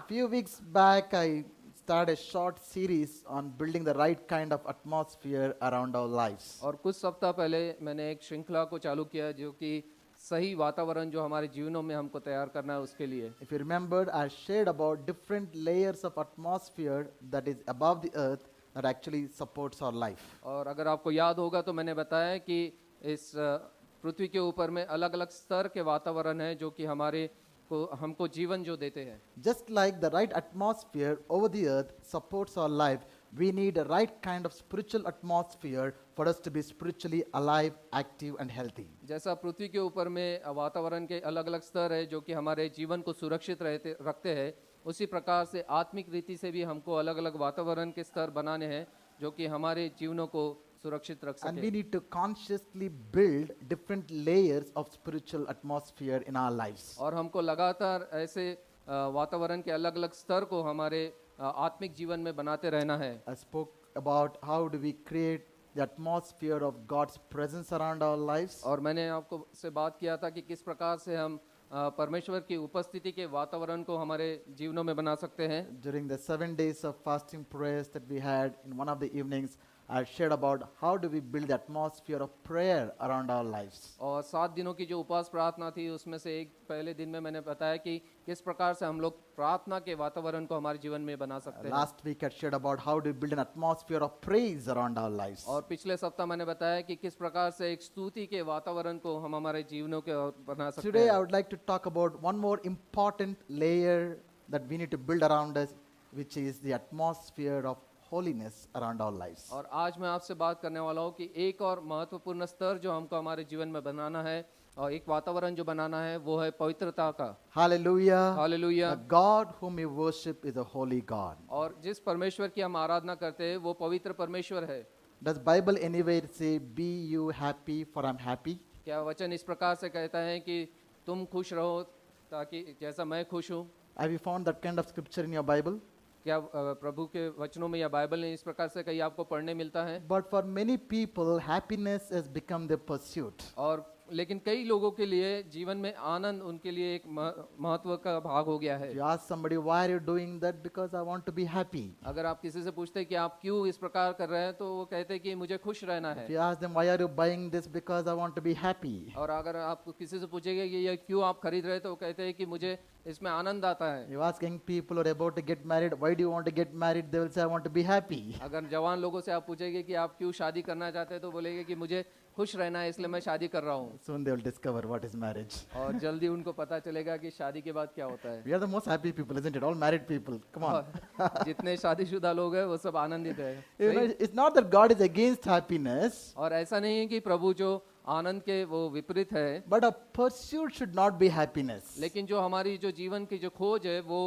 Few weeks back, I started a short series on building the right kind of atmosphere around our lives. और कुछ सप्ताह पहले मैंने एक श्रृंखला को चालू किया जो कि सही वातावरण जो हमारे जीवनों में हमको तैयार करना है उसके लिए। If you remembered, I shared about different layers of atmosphere that is above the earth that actually supports our life. और अगर आपको याद होगा तो मैंने बताया कि इस पृथ्वी के ऊपर में अलग अलग स्तर के वातावरण हैं जो कि हमको जीवन जो देते हैं। Just like the right atmosphere over the earth supports our life, we need a right kind of spiritual atmosphere for us to be spiritually alive, active, and healthy. जैसा पृथ्वी के ऊपर में वातावरण के अलग अलग स्तर है जो कि हमारे जीवन को सुरक्षित रखते हैं, उसी प्रकार से आत्मिक रीति से भी हमको अलग अलग वातावरण के स्तर बनाने हैं जो कि हमारे जीवनों को सुरक्षित रख And we सके। need to consciously build different layers of spiritual atmosphere in our lives. और हमको लगातार ऐसे वातावरण के अलग अलग स्तर को हमारे आत्मिक जीवन में बनाते रहना है। I spoke about how do we create the atmosphere of God's presence around our lives. और मैंने आपको से बात किया था कि किस प्रकार से हम परमेश्वर की उपस्थिति के वातावरण को हमारे जीवनों में बना सकते हैं। During the 7 days of fasting prayers that we had in one of the evenings, I shared about how do we build the atmosphere of prayer around our lives. और 7 दिनों की जो उपवास प्रार्थना थी उसमें से एक पहले दिन में मैंने बताया कि किस प्रकार से हम लोग प्रार्थना के वातावरण को हमारे जीवन में बना सकते हैं। Last week I shared about how do we build an atmosphere of praise around our lives. और पिछले सप्ताह मैंने बताया कि किस प्रकार से एक स्तुति के वातावरण को हम हमारे जीवनों के ओर बना सकते Today I हैं। would like to talk about one more important layer that we need to build around us, which is the atmosphere of holiness around our lives. और आज मैं आपसे बात करने वाला हूँ कि एक और महत्वपूर्ण स्तर जो हमको हमारे जीवन में बनाना है और एक वातावरण जो बनाना है वो है पवित्रता का। Hallelujah. Hallelujah. The God whom we worship is a holy God. और जिस परमेश्वर की हम आराधना करते हैं वो पवित्र परमेश्वर है। Does Bible anywhere say, be you happy for I'm happy? क्या वचन इस प्रकार से कहता है कि तुम खुश रहो ताकि जैसा मैं खुश हूँ? Have you found that kind of scripture in your Bible? क्या प्रभु के वचनों में या बाइबल ने इस प्रकार से कहीं आपको पढ़ने मिलता है? But for many people, happiness has become their pursuit. और लेकिन कई लोगों के लिए जीवन में आनंद उनके लिए एक महत्व का भाग हो गया है। If you ask somebody, why are you doing that? Because I want to be happy. अगर आप किसी से पूछते हैं कि आप क्यों इस प्रकार कर रहे हैं तो वो कहते हैं कि मुझे खुश रहना If है। you ask them, why are you buying this? Because I want to be happy. और अगर आप किसी से पूछेंगे कि ये क्यों आप खरीद रहे हैं तो वो कहते हैं कि मुझे इसमें आनंद आता है। You ask young people who are about to get married, why do you want to get married? They will say, I want to be happy. अगर जवान लोगों से आप पूछेंगे कि आप क्यों शादी करना चाहते हैं तो बोलेंगे कि मुझे खुश रहना है इसलिए मैं शादी कर रहा हूँ। Soon they will discover what is marriage. और जल्दी उनको पता चलेगा कि शादी के बाद क्या होता है। We are the most happy people, isn't it? All married people. Come on. और जितने शादीशुदा लोग हैं वो सब आनंदित है। You know, it's not that God is against happiness, और ऐसा नहीं है कि प्रभु जो आनंद के वो विपरीत है, but our pursuit should not be happiness. लेकिन जो हमारी जो जीवन की जो खोज है वो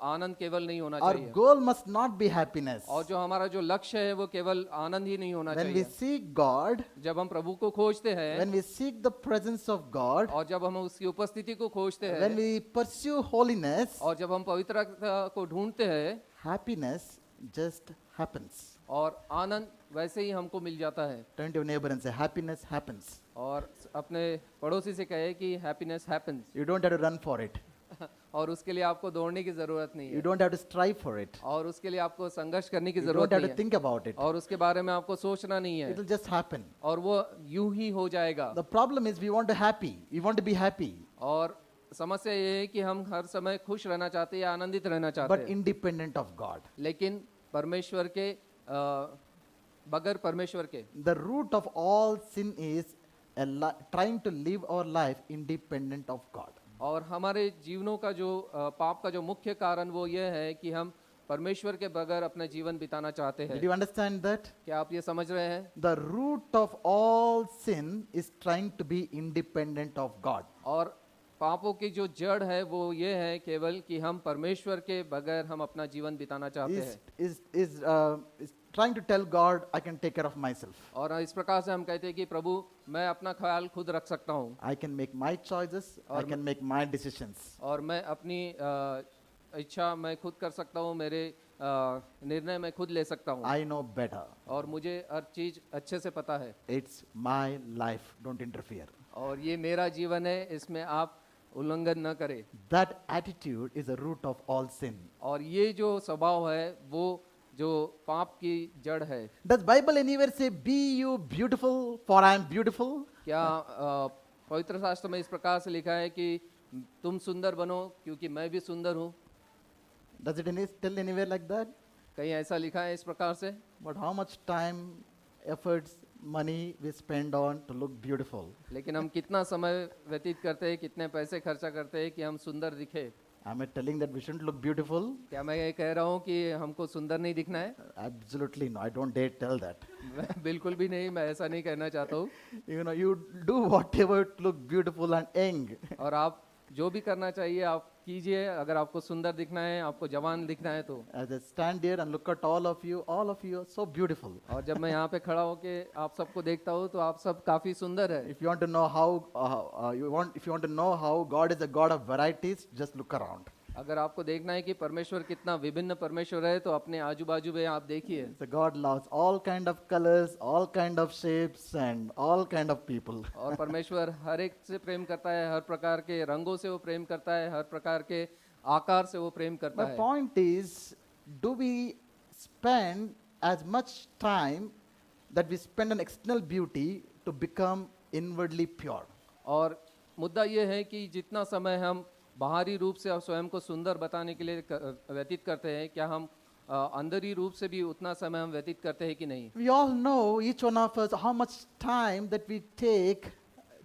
आनंद केवल नहीं होना Our चाहिए। goal must not be happiness. और जो हमारा जो लक्ष्य है वो केवल आनंद ही नहीं होना When we चाहिए। seek God, जब हम प्रभु को खोजते हैं when we seek the presence of God, और जब हम उसकी उपस्थिति को खोजते when हैं we pursue holiness, और जब हम पवित्रता को ढूंढते हैं happiness just happens. और आनंद वैसे ही हमको मिल जाता है। Turn to your neighbor and say, happiness happens. और अपने पड़ोसी से कहे कि happiness happens. You don't have to run for it. और उसके लिए आपको दौड़ने की जरूरत नहीं You है don't have to strive for it. और उसके लिए आपको संघर्ष करने की You जरूरत don't have नहीं to है think about it. और उसके बारे में आपको सोचना नहीं है It will just happen. और वो यूं ही हो जाएगा। The problem is we want to happy. We want to be happy, और समस्या ये है कि हम हर समय खुश रहना चाहते हैं या आनंदित रहना चाहते but हैं, independent of God. लेकिन परमेश्वर के बगैर परमेश्वर के। The root of all sin is trying to live our life independent of God. और हमारे जीवनों का जो पाप का जो मुख्य कारण वो ये है कि हम परमेश्वर के बगैर अपना जीवन बिताना चाहते Did हैं। you understand that? क्या आप ये समझ रहे हैं? The root of all sin is trying to be independent of God. और पापों की जो जड़ है वो ये है केवल कि हम परमेश्वर के बगैर हम अपना जीवन बिताना चाहते हैं। Is trying to tell God, I can take care of myself. और इस प्रकार से हम कहते हैं कि प्रभु मैं अपना ख्याल खुद रख सकता हूँ I can make my choices. I can make my decisions. और मैं अपनी इच्छा मैं खुद कर सकता हूँ, मेरे निर्णय मैं खुद ले सकता हूँ I know better. और मुझे हर चीज अच्छे से पता है It's my life. Don't interfere. और ये मेरा जीवन है, इसमें आप उल्लंघन न करे। That attitude is the root of all sin. और ये जो स्वभाव है वो जो पाप की जड़ है। Does Bible anywhere say, "Be you beautiful, for I am beautiful"? क्या पवित्र शास्त्र में इस प्रकार से लिखा है कि तुम सुंदर बनो क्योंकि मैं भी सुंदर हूँ? Does it tell anywhere like that? कहीं ऐसा लिखा है इस प्रकार से? But how much time, efforts, money we spend on to look beautiful? लेकिन हम कितना समय व्यतीत करते हैं, कितने पैसे खर्चा करते हैं कि हम सुंदर दिखे? Am I telling that we shouldn't look beautiful? क्या मैं ये कह रहा हूँ कि हमको सुंदर नहीं दिखना है? Absolutely no. I don't dare tell that. बिल्कुल भी नहीं, मैं ऐसा नहीं कहना चाहता हूँ। You know, you do whatever to look beautiful and young. और आप जो भी करना चाहिए आप कीजिए, अगर आपको सुंदर दिखना है, आपको जवान दिखना है तो। As I stand here and look at all of you are so beautiful. और जब मैं यहाँ पे खड़ा होके आप सबको देखता हूँ तो आप सब काफी सुंदर है। If you want to know if you want to know how God is a God of varieties, just look around. अगर आपको देखना है कि परमेश्वर कितना विभिन्न परमेश्वर है तो अपने आजू बाजू में आप देखिए। So God loves all kind of colors, all kind of shapes, and all kind of people. और परमेश्वर हर एक से प्रेम करता है, हर प्रकार के रंगों से वो प्रेम करता है, हर प्रकार के आकार से वो प्रेम करता My है। point is, do we spend as much time that we spend on external beauty to become inwardly pure? और मुद्दा ये है कि जितना समय हम बाहरी रूप से और स्वयं को सुंदर बताने के लिए व्यतीत करते हैं, क्या हम अंदरी रूप से भी उतना समय हम व्यतीत करते हैं कि नहीं? We all know, each one of us, how much time that we take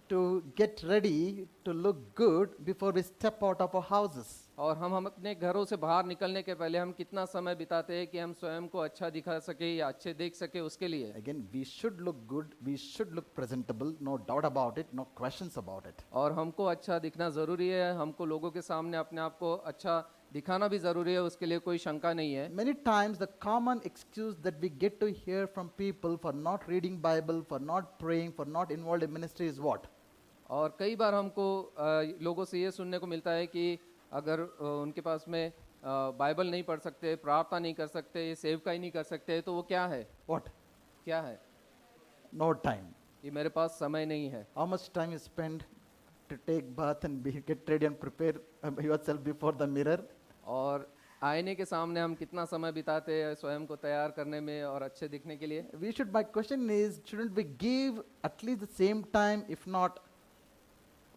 to get ready to look good before we step out of our houses. और हम अपने घरों से बाहर निकलने के पहले हम कितना समय बिताते हैं कि हम स्वयं को अच्छा दिखा सके या अच्छे देख सके उसके लिए। Again, we should look good, we should look presentable, no doubt about it, no questions about it. और हमको अच्छा दिखना ज़रूरी है, हमको लोगों के सामने अपने आप को अच्छा दिखाना भी ज़रूरी है, उसके लिए कोई शंका नहीं है। Many times the common excuse that we get to hear from people for not reading Bible, for not praying, for not involved in ministry is what? और कई बार हमको लोगों से ये सुनने को मिलता है कि अगर उनके पास में बाइबल नहीं पढ़ सकते, प्रार्थना नहीं कर सकते, सेवकाई नहीं कर सकते, तो वो क्या है? What? क्या है? No time. ये मेरे पास समय नहीं है। How much time you spend to take bath and get ready and prepare yourself before the mirror? और आईने के सामने हम कितना समय बिताते हैं स्वयं को तैयार करने में और अच्छे दिखने के लिए? We should, my question is, shouldn't we give at least the same time, if not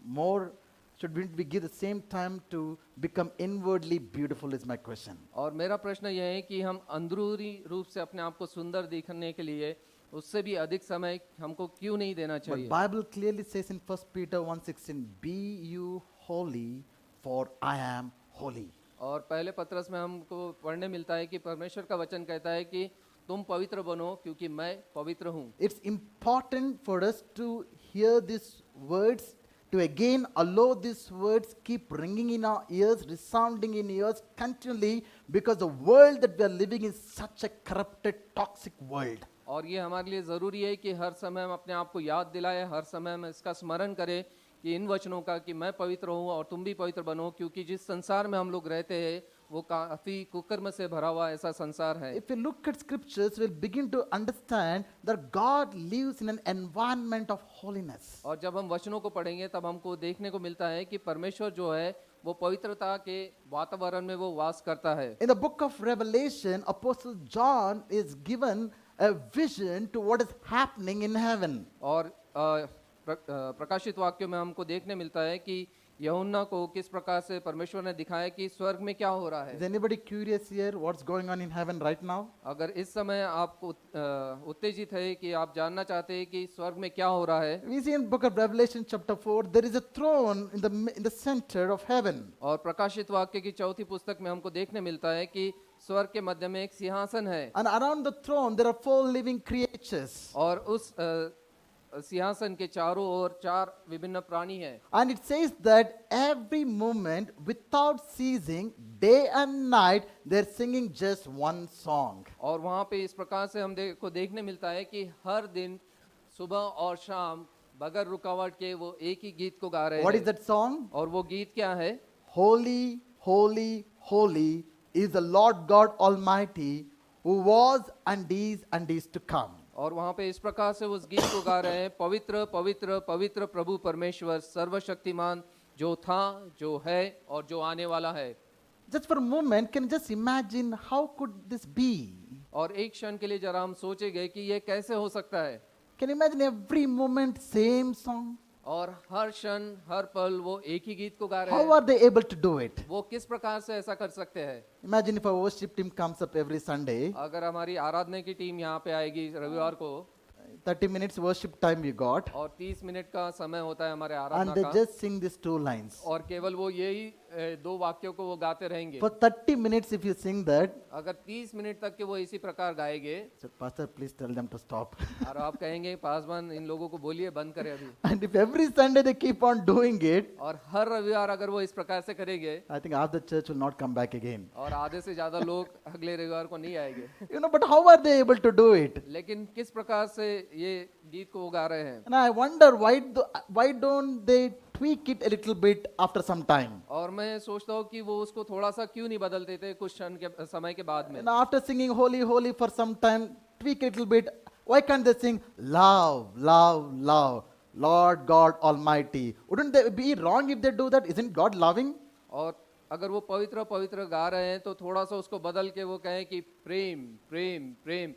more, shouldn't we give the same time to become inwardly beautiful is my question. और मेरा प्रश्न यह है कि हम अंदरूनी रूप से अपने आप को सुंदर दिखने के लिए उससे भी अधिक समय हमको क्यों नहीं देना But चाहिए? Bible clearly says in 1 Peter 1:16, "Be you holy, for I am holy." और पहले पत्रस में हमको पढ़ने मिलता है कि परमेश्वर का वचन कहता है कि तुम पवित्र बनो क्योंकि मैं पवित्र हूँ। It's important for us to hear these words, to again allow these words keep ringing in our ears, resounding in ears continually, because the world that we are living is such a corrupted, toxic world. और ये हमारे लिए ज़रूरी है कि हर समय हम अपने आप को याद दिलाएं, हर समय हम इसका स्मरण करें कि इन वचनों का कि मैं पवित्र हूँ और तुम भी पवित्र बनो, क्योंकि जिस संसार में हम लोग रहते हैं वो काफ़ी कुकर्म से भरा हुआ ऐसा संसार है। If we look at scriptures, we'll begin to understand that God lives in an environment of holiness. और जब हम वचनों को पढ़ेंगे तब हमको देखने को मिलता है कि परमेश्वर जो है वो पवित्रता के वातावरण में वो वास करता है। In the book of Revelation, Apostle John is given a vision to what is happening in heaven. और प्रकाशित वाक्यों में हमको देखने मिलता है कि यूहन्ना को किस प्रकार से परमेश्वर ने दिखाया कि स्वर्ग में क्या हो रहा Is है। anybody curious here what's going on in heaven right now? अगर इस समय आपको उत्तेजित है कि आप जानना चाहते हैं कि स्वर्ग में क्या हो रहा है, We see in book of Revelation chapter 4, there is a throne in the center of heaven. और प्रकाशित वाक्य की चौथी पुस्तक में हमको देखने मिलता है कि स्वर्ग के मध्य में एक सिंहासन है And around the throne, there are 4 living creatures. और उस सिंहासन के चारों ओर 4 विभिन्न प्राणी हैं। And it says that every moment, without ceasing, day and night, they're singing just one song. और वहाँ पे इस प्रकार से हम को देखने मिलता है कि हर दिन सुबह और शाम बगैर रुकावट के वो एक ही गीत को गा रहे What is हैं। that song? और वो गीत क्या है? Holy, holy, holy is the Lord God Almighty, who was and is to come. और वहाँ पे इस प्रकार से उस गीत को गा रहे हैं, पवित्र पवित्र पवित्र प्रभु परमेश्वर सर्वशक्तिमान जो था, जो है और जो आने वाला है। Just for a moment, can you just imagine how could this be? और एक क्षण के लिए जरा हम सोचेंगे कि ये कैसे हो सकता है। Can you imagine every moment same song? और हर क्षण हर पल वो एक ही गीत को गा रहे How हैं। are they able to do it? वो किस प्रकार से ऐसा कर सकते हैं? Imagine if our worship team comes up every Sunday, अगर हमारी आराधना की टीम यहाँ पे आएगी रविवार को 30 minutes worship time we got, और 30 मिनट का समय होता है हमारे and आराधना they का, just sing these two lines. और केवल वो यही दो वाक्यों को वो गाते रहेंगे। For 30 minutes, if you sing that, अगर 30 मिनट तक के वो इसी प्रकार गाएंगे so Pastor, please tell them to stop. और आप कहेंगे पासवान इन लोगों को बोलिए बंद करें अभी। And if every Sunday they keep on doing it, और हर रविवार अगर वो इस प्रकार से करेंगे I think half the church will not come back again. और आधे से ज्यादा लोग अगले रविवार को नहीं आएंगे। You know, but how are they able to do it? लेकिन किस प्रकार से ये गीत को वो गा रहे हैं? And I wonder why don't they tweak it a little bit after some time? और मैं सोचता हूँ कि वो उसको थोड़ा सा क्यों नहीं बदल देते कुछ क्षण के समय के बाद में? And after singing Holy, Holy for some time, tweak it a little bit. Why can't they sing Love, Love, Love, Lord God Almighty? Wouldn't they be wrong if they do that? Isn't God loving? और अगर वो पवित्र पवित्र गा रहे हैं तो थोड़ा सा उसको बदल के वो कहें कि प्रेम प्रेम प्रेम,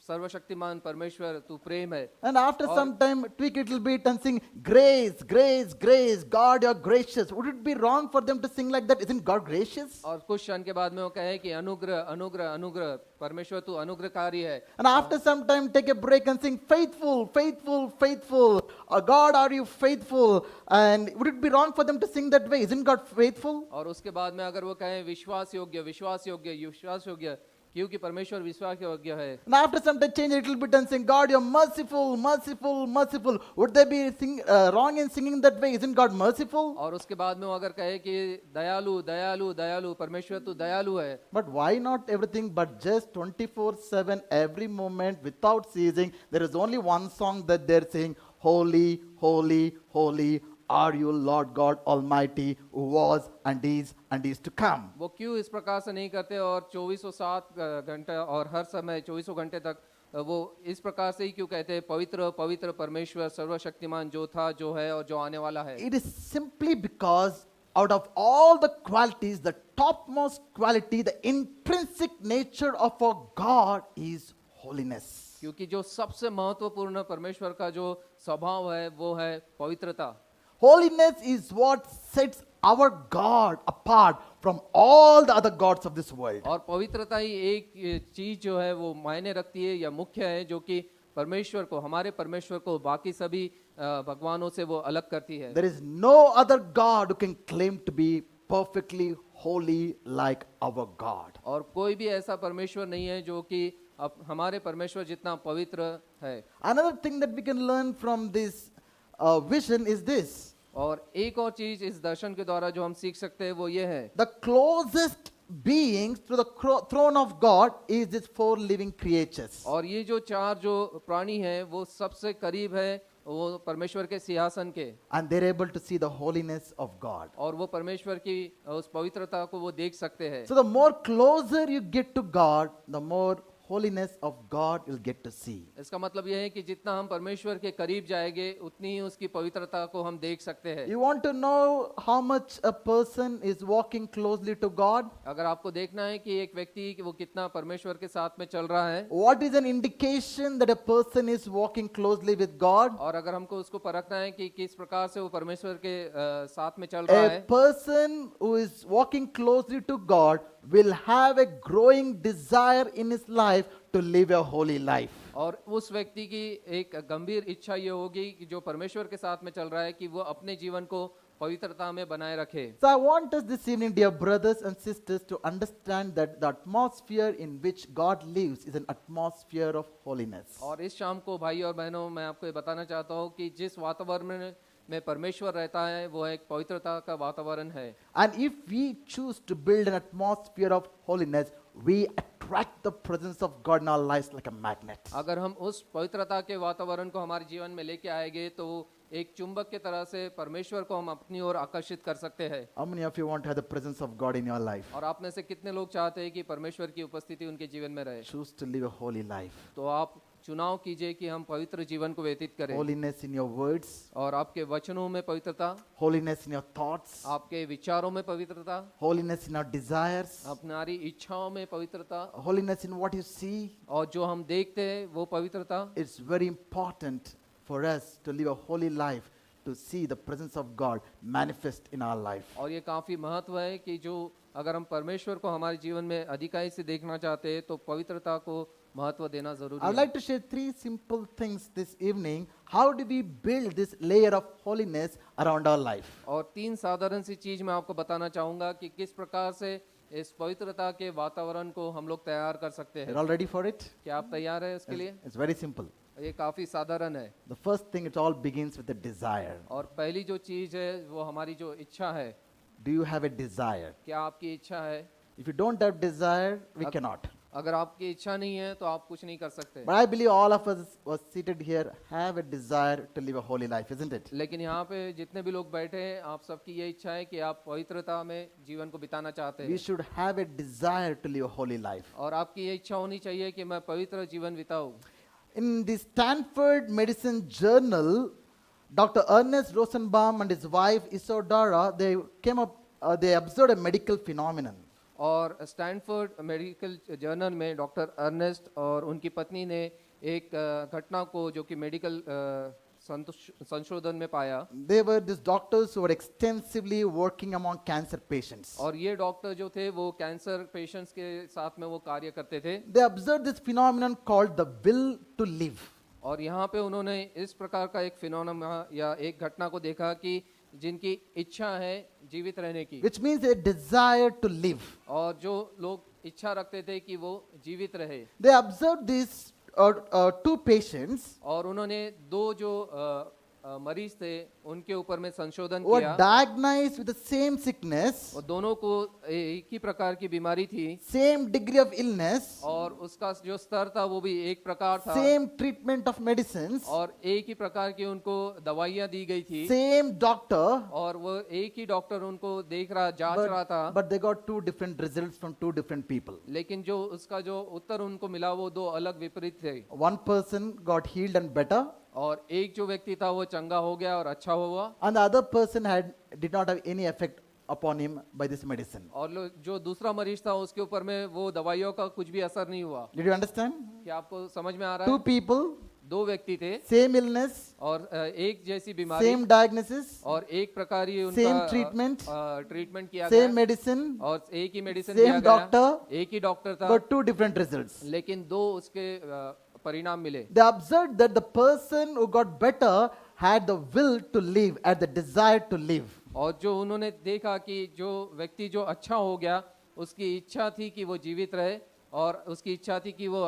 सर्वशक्तिमान परमेश्वर तू प्रेम है। And after some time, tweak it a little bit and sing Grace, Grace, Grace, God you're gracious. Would it be wrong for them to sing like that? Isn't God gracious? और कुछ क्षण के बाद में वो कहे कि अनुग्रह अनुग्रह अनुग्रह, परमेश्वर तू अनुग्रहकारी है। And after some time, take a break and sing faithful, faithful, faithful. God, are you faithful? And would it be wrong for them to sing that way? Isn't God faithful? और उसके बाद में अगर वो कहें विश्वास योग्य विश्वास योग्य विश्वास योग्य, क्योंकि परमेश्वर विश्वास योग्य है। And after some time, change a little bit and sing, God, you're merciful, merciful, merciful. Would they be wrong in singing that way? Isn't God merciful? और उसके बाद में वो अगर कहे कि दयालु दयालु दयालु, परमेश्वर तू दयालु है। But why not everything but just 24/7, every moment, without ceasing? There is only one song that they're saying, Holy, Holy, Holy are you, Lord God Almighty, who was and is to come. वो क्यों इस प्रकार से नहीं करते और 2407 घंटे और हर समय 24 घंटे तक वो इस प्रकार से ही क्यों कहते हैं पवित्र पवित्र परमेश्वर सर्वशक्तिमान जो था जो है और जो आने वाला है? It is simply because out of all the qualities, the topmost quality, the intrinsic nature of our God is holiness. क्योंकि जो सबसे महत्वपूर्ण परमेश्वर का जो स्वभाव है वो है पवित्रता। Holiness is what sets our God apart from all the other gods of this world. और पवित्रता ही एक चीज जो है वो मायने रखती है या मुख्य है जो कि परमेश्वर को, हमारे परमेश्वर को बाकी सभी भगवानों से वो अलग करती है। There is no other God who can claim to be perfectly holy like our God. और कोई भी ऐसा परमेश्वर नहीं है जो कि अब हमारे परमेश्वर जितना पवित्र है। Another thing that we can learn from this vision is this. और एक और चीज इस दर्शन के द्वारा जो हम सीख सकते हैं वो ये है, The closest beings to the throne of God is these four living creatures. और ये जो चार जो प्राणी हैं वो सबसे करीब है वो परमेश्वर के सिंहासन के, And they're able to see the holiness of God. और वो परमेश्वर की उस पवित्रता को वो देख सकते हैं। So the more closer you get to God, the more holiness of God you'll get to see. इसका मतलब यह है कि जितना हम परमेश्वर के करीब जाएंगे उतनी ही उसकी पवित्रता को हम देख सकते हैं। You want to know how much a person is walking closely to God? अगर आपको देखना है कि एक व्यक्ति वो कितना परमेश्वर के साथ में चल रहा है, What is an indication that a person is walking closely with God? और अगर हमको उसको परखना है कि किस प्रकार से वो परमेश्वर के साथ में चल रहा A है, person who is walking closely to God will have a growing desire in his life to live a holy life. और उस व्यक्ति की एक गंभीर इच्छा ये होगी कि जो परमेश्वर के साथ में चल रहा है कि वो अपने जीवन को पवित्रता में बनाए रखे। So I want us this evening, dear brothers and sisters, to understand that the atmosphere in which God lives is an atmosphere of holiness. और इस शाम को भाई और बहनों मैं आपको ये बताना चाहता हूँ कि जिस वातावरण में परमेश्वर रहता है वो एक पवित्रता का वातावरण है। And if we choose to build an atmosphere of holiness, we attract the presence of God in our lives like a magnet. अगर हम उस पवित्रता के वातावरण को हमारे जीवन में लेके आएंगे तो एक चुंबक की तरह से परमेश्वर को हम अपनी ओर आकर्षित कर सकते हैं। How many of you want to have the presence of God in your life? और आप में से कितने लोग चाहते हैं कि परमेश्वर की उपस्थिति उनके जीवन में रहे? Choose to live a holy life. तो आप चुनाव कीजिए कि हम पवित्र जीवन को व्यतीत करें holiness in your words, और आपके वचनों में पवित्रता, holiness in your thoughts, आपके विचारों में पवित्रता, holiness in our desires, हमारी इच्छाओं में पवित्रता, holiness in what you see. और जो हम देखते हैं वो पवित्रता। It's very important for us to live a holy life, to see the presence of God manifest in our life. और ये काफ़ी महत्व है कि जो अगर हम परमेश्वर को हमारे जीवन में अधिकाई से देखना चाहते हैं तो पवित्रता को महत्व देना जरूरी I'd है। like to share three simple things this evening. How do we build this layer of holiness around our life? और तीन साधारण सी चीज मैं आपको बताना चाहूंगा कि किस प्रकार से इस पवित्रता के वातावरण को हम लोग तैयार कर सकते You're हैं। all ready for it? क्या आप तैयार हैं इसके लिए? It's very simple. ये काफी साधारण है। The first thing, it all begins with a desire. और पहली जो चीज है वो हमारी जो इच्छा है। Do you have a desire? क्या आपकी इच्छा है? If you don't have desire, we Ab- cannot. अगर आपकी इच्छा नहीं है तो आप कुछ नहीं कर सकते। But I believe all of us was seated here have a desire to live a holy life, isn't it? लेकिन यहाँ पे जितने भी लोग बैठे हैं आप सबकी ये इच्छा है कि आप पवित्रता में जीवन को बिताना चाहते We हैं should have a desire to live a holy life. और आपकी ये इच्छा होनी चाहिए कि मैं पवित्र जीवन बिताऊं। In the Stanford Medicine Journal, Dr. Ernest Rosenbaum and his wife Isadora, they observed a medical phenomenon. और स्टैनफोर्ड मेडिकल जर्नल में डॉक्टर अर्नेस्ट और उनकी पत्नी ने एक घटना को जो कि मेडिकल संशोधन में पाया। They were these doctors who were extensively working among cancer patients. और ये डॉक्टर जो थे वो कैंसर पेशेंट्स के साथ में वो कार्य करते थे। They observed this phenomenon called the will to live. और यहाँ पे उन्होंने इस प्रकार का एक फिनोमेना या एक घटना को देखा कि जिनकी इच्छा है जीवित रहने की, Which means a desire to live. और जो लोग इच्छा रखते थे कि वो जीवित रहे। They observed these two patients और उन्होंने दो जो मरीज थे उनके ऊपर में संशोधन who were किया diagnosed with the same sickness, और दोनों को एक ही प्रकार की बीमारी थी same degree of illness, और उसका जो स्तर था वो भी एक प्रकार था same treatment of medicines, और एक ही प्रकार की उनको दवाइयाँ दी गई थी same doctor, और वो एक ही डॉक्टर उनको देख रहा जांच रहा था। but they got two different results from two different people. लेकिन जो उसका जो उत्तर उनको मिला वो दो अलग विपरीत थे। One person got healed and better, और एक जो व्यक्ति था वो चंगा हो गया और अच्छा हुआ and the other person did not have any effect upon him by this medicine. और जो दूसरा मरीज था उसके ऊपर में वो दवाइयों का कुछ भी असर नहीं हुआ। Did you understand? क्या आपको समझ में आ रहा Two है? people, दो व्यक्ति थे same illness, और एक जैसी बीमारी same diagnosis, और एक प्रकार ही Same उनका treatment, ट्रीटमेंट किया same गया medicine, और एक ही मेडिसिन same दिया गया, doctor, एक ही डॉक्टर था but two different results. लेकिन दो उसके परिणाम मिले। They observed that the person who got better had the will to live, had the desire to live. और जो उन्होंने देखा कि जो व्यक्ति जो अच्छा हो गया उसकी इच्छा थी कि वो जीवित रहे और उसकी इच्छा थी कि वो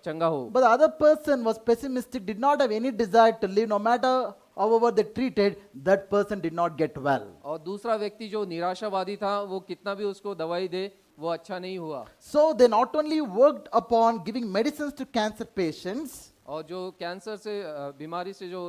चंगा हो। But the other person was pessimistic, did not have any desire to live. No matter however they treated, that person did not get well. और दूसरा व्यक्ति जो निराशावादी था वो कितना भी उसको दवाई दे वो अच्छा नहीं हुआ। So they not only worked upon giving medicines to cancer patients, और जो कैंसर से बीमारी से जो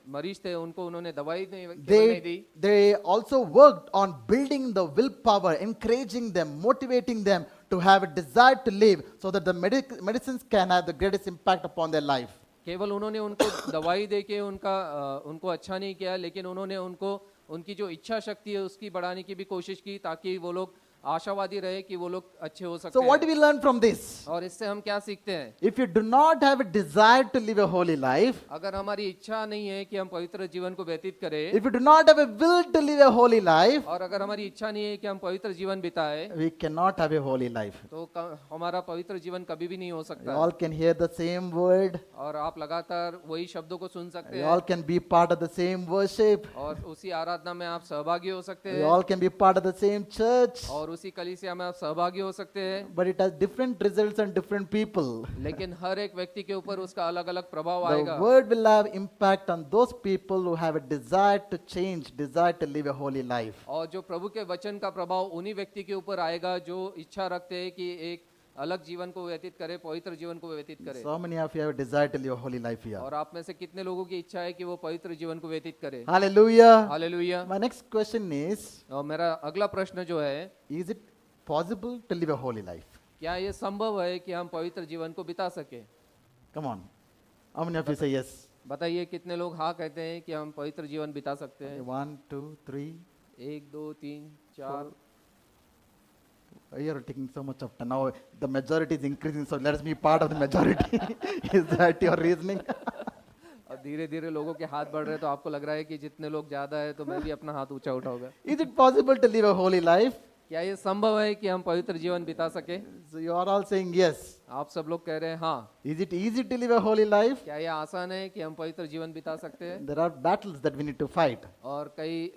मरीज थे उनको उन्होंने दवाई नहीं दी, they also worked on building the willpower, encouraging them, motivating them to have a desire to live so that the medicines can have the greatest impact upon their life. केवल उन्होंने उनको दवाई दे के उनको अच्छा नहीं किया, लेकिन उन्होंने उनको उनकी जो इच्छा शक्ति है उसकी बढ़ाने की भी कोशिश की ताकि वो लोग आशावादी रहे कि वो लोग अच्छे हो सकते So what do हैं। we learn from this? और इससे हम क्या सीखते हैं? If you do not have a desire to live a holy life, अगर हमारी इच्छा नहीं है कि हम पवित्र जीवन को व्यतीत करें if you do not have a will to live a holy life, और अगर हमारी इच्छा नहीं है कि हम पवित्र जीवन बिताए we cannot have a holy life. तो हमारा पवित्र जीवन कभी भी नहीं हो We सकता। all can hear the same word. और आप लगातार वही शब्दों को सुन सकते We हैं all can be part of the same worship. और उसी आराधना में आप सहभागी हो सकते We हैं all can be part of the same church. और उसी कलीसिया में आप सहभागी हो सकते हैं, But it has different results on different people. लेकिन हर एक व्यक्ति के ऊपर उसका अलग अलग प्रभाव The आएगा। word will have impact on those people who have a desire to change, desire to live a holy life. और जो प्रभु के वचन का प्रभाव उन्हीं व्यक्ति के ऊपर आएगा जो इच्छा रखते हैं कि एक अलग जीवन को व्यतीत करे, पवित्र जीवन को व्यतीत करे। So many of you have a desire to live a holy life here. और आप में से कितने लोगों की इच्छा है कि वो पवित्र जीवन को व्यतीत करे? Hallelujah. Hallelujah. My next question is, और मेरा अगला प्रश्न जो है, is it possible to live a holy life? क्या ये संभव है कि हम पवित्र जीवन को बिता सके? Come on. How many of you say yes? बताइए कितने लोग हाँ कहते हैं कि हम पवित्र जीवन बिता सकते हैं? 1, 2, 3. 1 2 3 4 You are taking so much of time. Now the majority is increasing, so let us be part of the majority. Is that your reasoning? और धीरे धीरे लोगों के हाथ बढ़ रहे हैं तो आपको लग रहा है कि जितने लोग ज्यादा है तो मैं भी अपना हाथ ऊंचा उठाऊंगा। Is it possible to live a holy life? क्या ये संभव है कि हम पवित्र जीवन बिता सके? So you are all saying yes. आप सब लोग कह रहे हैं हाँ। Is it easy to live a holy life? क्या ये आसान है कि हम पवित्र जीवन बिता सकते हैं? There are battles that we need to fight. और कई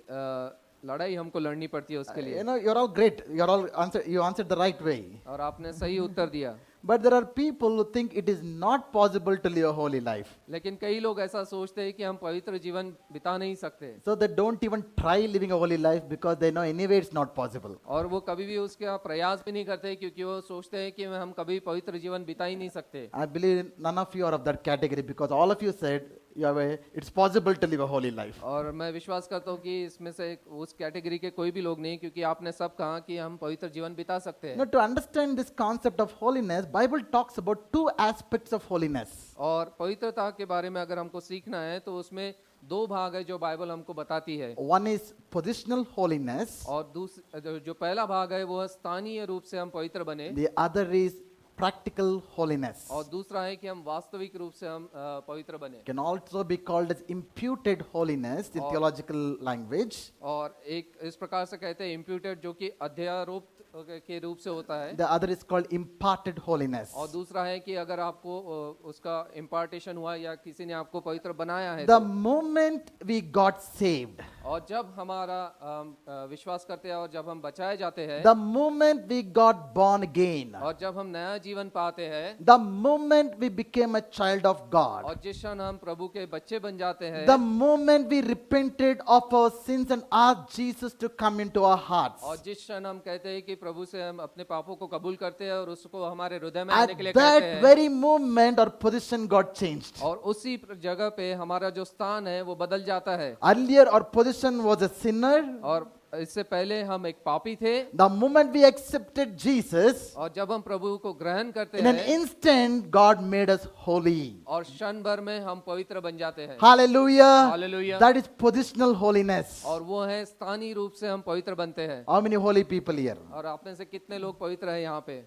लड़ाई हमको लड़नी पड़ती है उसके लिए। You know, you're all great. You answered the right way. और आपने सही उत्तर दिया। But there are people who think it is not possible to live a holy life. लेकिन कई लोग ऐसा सोचते हैं कि हम पवित्र जीवन बिता नहीं सकते So they don't even try living a holy life because they know anyway it's not possible. और वो कभी भी उसका प्रयास भी नहीं करते क्योंकि वो सोचते हैं कि हम कभी पवित्र जीवन बिता ही नहीं सकते। I believe none of you are of that category because all of you said it's possible to live a holy life. और मैं विश्वास करता हूँ कि इसमें से उस कैटेगरी के कोई भी लोग नहीं, क्योंकि आपने सब कहा कि हम पवित्र जीवन बिता सकते हैं। Now to understand this concept of holiness, Bible talks about two aspects of holiness. और पवित्रता के बारे में अगर हमको सीखना है तो उसमें दो भाग है जो बाइबल हमको बताती है। One is positional holiness. और जो पहला भाग है वो स्थानीय रूप से हम पवित्र बने। The other is practical holiness. और दूसरा है कि हम वास्तविक रूप से हम पवित्र बने। Can also be called as imputed holiness in theological language. और एक इस प्रकार से कहते हैं इम्प्यूटेड, जो कि अध्यारोप के रूप से होता है। The other is called imparted holiness. और दूसरा है कि अगर आपको उसका इम्पार्टेशन हुआ या किसी ने आपको पवित्र बनाया है The moment we got saved, और जब हमारा विश्वास करते हैं और जब हम बचाए जाते हैं, the moment we got born again, और जब हम नया जीवन पाते हैं, the moment we became a child of God, और जिस क्षण हम प्रभु के बच्चे बन जाते हैं, the moment we repented of our sins and asked Jesus to come into our hearts, और जिस क्षण हम कहते हैं कि प्रभु से हम अपने पापों को कबूल करते हैं और उसको हमारे हृदय में आने at के लिए कहते that हैं, very moment our position got changed. और उसी जगह पे हमारा जो स्थान है वो बदल जाता है। Earlier our position was a sinner. और इससे पहले हम एक पापी थे, The moment we accepted Jesus, और जब हम प्रभु को ग्रहण करते in an हैं, instant God made us holy. और क्षण भर में हम पवित्र बन जाते हैं। Hallelujah. Hallelujah. That is positional holiness. और वो है स्थानीय रूप से हम पवित्र बनते हैं। How many holy people here? और आप में से कितने लोग पवित्र हैं यहाँ पे?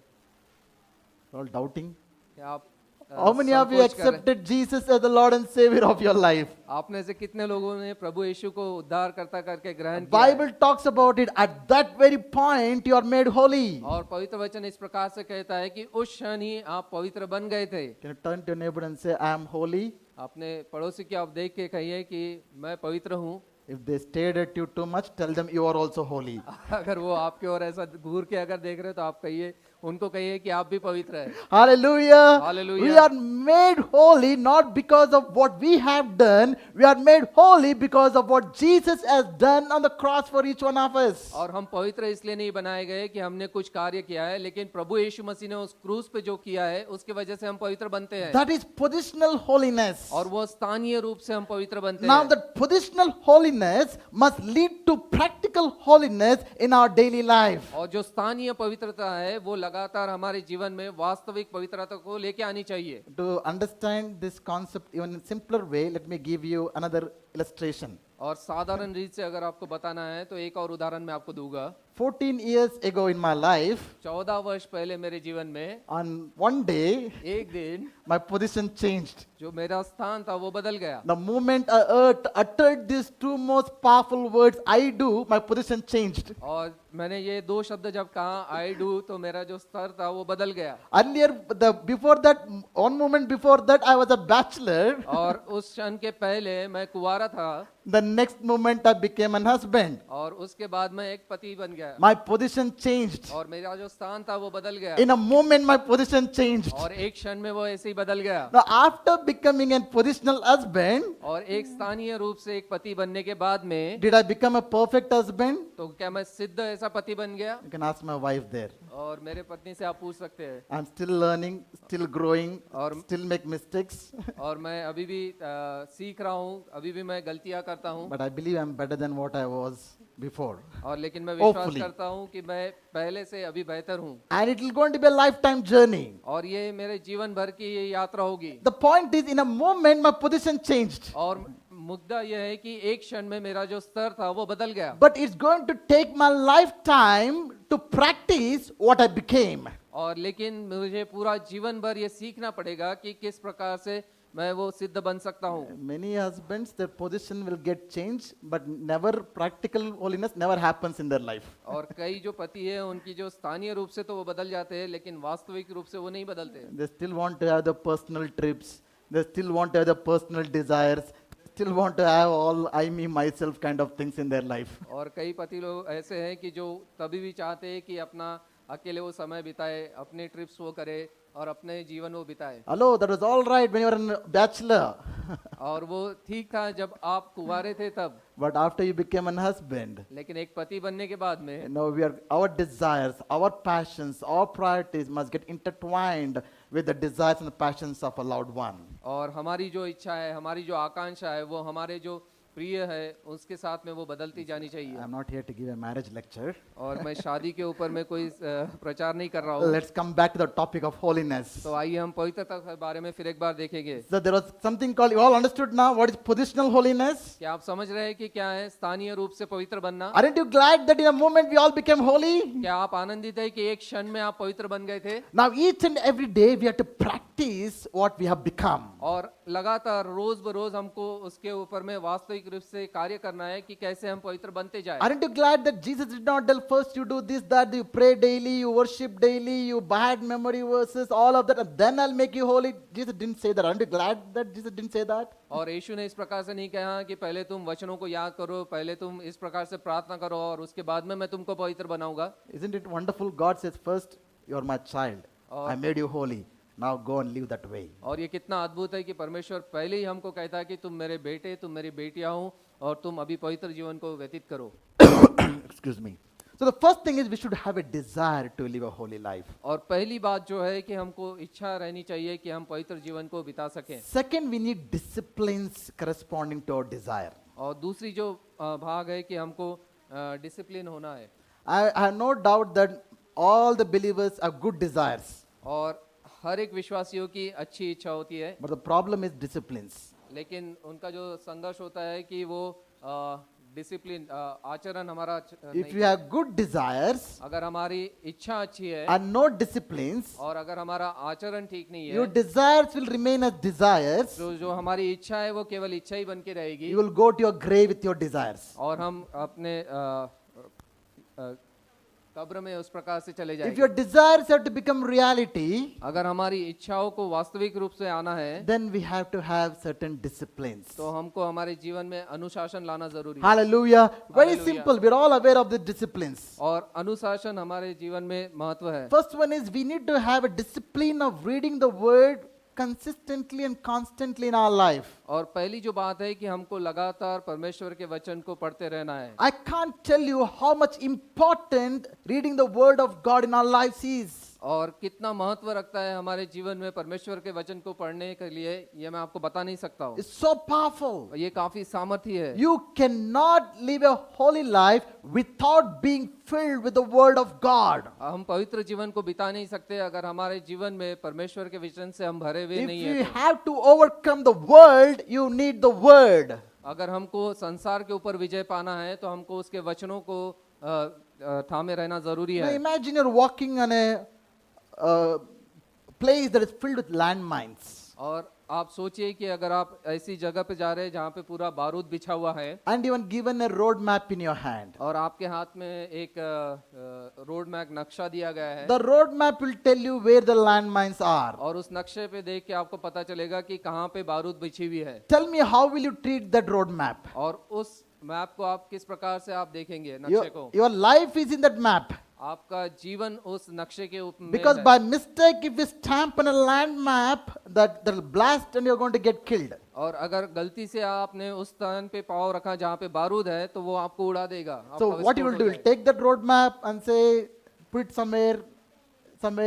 All doubting? क्या आप How many of you संकोच कर रहे हैं? accepted Jesus as the Lord and Savior of your life? आप में से कितने लोगों ने प्रभु यीशु को उद्धार करता करके ग्रहण किया है? Bible talks about it. At that very point, you are made holy. और पवित्र वचन इस प्रकार से कहता है कि उस क्षण ही आप पवित्र बन गए थे। Can you turn to your neighbor and say, I am holy? अपने पड़ोसी की आप देख के कहिए कि मैं पवित्र हूँ। If they stared at you too much, tell them you are also holy. अगर वो आपके ओर ऐसा घूर के अगर देख रहे हो तो आप कहिए, उनको कहिए कि आप भी पवित्र हैं। Hallelujah. Hallelujah. We are made holy not because of what we have done. We are made holy because of what Jesus has done on the cross for each one of us. और हम पवित्र इसलिए नहीं बनाए गए कि हमने कुछ कार्य किया है, लेकिन प्रभु यीशु मसीह ने उस क्रूस पे जो किया है उसकी वजह से हम पवित्र बनते हैं। That is positional holiness. और वो स्थानीय रूप से हम पवित्र बनते Now हैं। that positional holiness must lead to practical holiness in our daily life. और जो स्थानीय पवित्रता है वो लगातार हमारे जीवन में वास्तविक पवित्रता को लेके आनी चाहिए। To understand this concept even in simpler way, let me give you another illustration. और साधारण रीत से अगर आपको बताना है तो एक और उदाहरण मैं आपको दूंगा। 14 years ago in my life, 14 वर्ष पहले मेरे जीवन में on one day, एक दिन my position changed. जो मेरा स्थान था वो बदल गया। The moment I uttered these two most powerful words, I do, my position changed. और मैंने ये दो शब्द जब कहा आई डू, तो मेरा जो स्तर था वो बदल गया। Earlier, before that, one moment before that, I was a bachelor. और उस क्षण के पहले मैं कुंवारा था, The next moment, I became an husband. और उसके बाद मैं एक पति बन गया। My position changed. और मेरा जो स्थान था वो बदल गया। In a moment, my position changed. और एक क्षण में वो ऐसे ही बदल गया। Now, after becoming a positional husband, और एक स्थानीय रूप से एक पति बनने के बाद में did I become a perfect husband? तो क्या मैं सिद्ध ऐसा पति बन गया? You can ask my wife there. और मेरे पत्नी से आप पूछ सकते हैं। I'm still learning, still growing, और still make mistakes. और मैं अभी भी सीख रहा हूँ, अभी भी मैं गलतियाँ करता हूँ, But I believe I'm better than what I was. before. और लेकिन मैं विश्वास Hopefully. करता हूँ कि मैं पहले से अभी बेहतर हूँ And it will going to be a lifetime journey. और ये मेरे जीवन भर की ये यात्रा होगी। The point is, in a moment, my position changed. और मुद्दा यह है कि एक क्षण में मेरा जो स्तर था वो बदल गया, But it's going to take my lifetime to practice what I became. और लेकिन मुझे पूरा जीवन भर ये सीखना पड़ेगा कि किस प्रकार से मैं वो सिद्ध बन सकता हूँ। Many husbands, their position will get changed, but never practical holiness never happens in their life. और कई जो पति है उनकी जो स्थानीय रूप से तो वो बदल जाते हैं, लेकिन वास्तविक रूप से वो नहीं बदलते। They still want to have the personal trips. They still want to have the personal desires. Still want to have all I, me, myself kind of things in their life. और कई पति लोग ऐसे हैं कि जो तभी भी चाहते हैं कि अपना अकेले वो समय बिताए, अपने ट्रिप्स वो करे और अपने जीवन वो बिताए। Hello, that was all right when you were a bachelor. और वो ठीक था जब आप कुंवारे थे तब, But after you became a husband, लेकिन एक पति बनने के बाद में our desires, our passions, our priorities must get intertwined with the desires and the passions of a loved one. और हमारी जो इच्छा है, हमारी जो आकांक्षा है, वो हमारे जो प्रिय है उसके साथ में वो बदलती जानी चाहिए। I'm not here to give a marriage lecture. और मैं शादी के ऊपर में कोई प्रचार नहीं कर रहा हूँ। Let's come back to the topic of holiness. तो आइए हम पवित्रता के बारे में फिर एक बार देखेंगे। So there was something called, you all understood now what is positional holiness? क्या आप समझ रहे हैं कि क्या है स्थानीय रूप से पवित्र बनना? Aren't you glad that in a moment we all became holy? क्या आप आनंदित है कि एक क्षण में आप पवित्र बन गए थे? Now each and every day we have to practice what we have become. और लगातार रोज बरोज हमको उसके ऊपर में वास्तविक रूप से कार्य करना है कि कैसे हम पवित्र बनते जाए। Aren't you glad that Jesus did not tell first you do this, that, you pray daily, you worship daily, you bad memory verses, all of that, and then I'll make you holy? Jesus didn't say that. Aren't you glad that Jesus didn't say that? और यीशु ने इस प्रकार से नहीं कहा कि पहले तुम वचनों को याद करो, पहले तुम इस प्रकार से प्रार्थना करो और उसके बाद में मैं तुमको पवित्र बनाऊंगा। Isn't it wonderful? God says first, you're my child. I made you holy. Now go and live that way. और ये कितना अद्भुत है कि परमेश्वर पहले ही हमको कहता है कि तुम मेरे बेटे, तुम मेरी बेटियां हो और तुम अभी पवित्र जीवन को व्यतीत करो। Excuse me. So the first thing is we should have a desire to live a holy life. और पहली बात जो है कि हमको इच्छा रहनी चाहिए कि हम पवित्र जीवन को बिता सकें। Second, we need disciplines corresponding to our desire. और दूसरी जो भाग है कि हमको डिसिप्लिन होना है। I have no doubt that all the believers have good desires. और हर एक विश्वासियों की अच्छी इच्छा होती है, But the problem is disciplines. लेकिन उनका जो संघर्ष होता है कि वो डिसिप्लिन आचरण हमारा If नहीं। you have good desires अगर हमारी इच्छा अच्छी है and no disciplines, और अगर हमारा आचरण ठीक नहीं your है, desires will remain as desires. तो जो हमारी इच्छा है वो केवल इच्छा ही बन के रहेगी You will go to your grave with your desires. और हम अपने कब्र में उस प्रकार से चले If जाएंगे। your desires have to become reality, अगर हमारी इच्छाओं को वास्तविक रूप से आना है then we have to have certain disciplines. तो हमको हमारे जीवन में अनुशासन लाना जरूरी है। Hallelujah. Very Hallelujah. simple. We're all aware of the disciplines. और अनुशासन हमारे जीवन में महत्व है। First one is we need to have a discipline of reading the word consistently and constantly in our life. और पहली जो बात है कि हमको लगातार परमेश्वर के वचन को पढ़ते रहना है। I can't tell you how much important reading the word of God in our lives is. और कितना महत्व रखता है हमारे जीवन में परमेश्वर के वचन को पढ़ने के लिए, ये मैं आपको बता नहीं सकता हूँ। It's so powerful. और ये काफी सामर्थी है। You cannot live a holy life without being filled with the word of God. हम पवित्र जीवन को बिता नहीं सकते अगर हमारे जीवन में परमेश्वर के वचन से हम भरे हुए If नहीं you है तो। have to overcome the world, you need the word. अगर हमको संसार के ऊपर विजय पाना है तो हमको उसके वचनों को थामे रहना जरूरी Now है। imagine you're walking on a place that is filled with landmines. और आप सोचिए कि अगर आप ऐसी जगह पे जा रहे हैं जहाँ पे पूरा बारूद बिछा हुआ है And even given a road map in your hand. और आपके हाथ में एक रोड मैप नक्शा दिया गया है The road map will tell you where the landmines are. और उस नक्शे पे देख के आपको पता चलेगा कि कहाँ पे बारूद बिछी हुई है। Tell me, how will you treat that road map? और उस मैप को आप किस प्रकार से आप देखेंगे नक्शे को? Your life is in that map. आपका जीवन उस नक्शे के ऊपर Because by mistake, if you stamp on a land map, that'll blast and you're going to get killed. और अगर गलती से आपने उस स्थान पे पाँव रखा जहाँ पे बारूद है तो वो आपको उड़ा देगा। So आपका what you will विस्फोट do, हो you'll take that road map and say, put it somewhere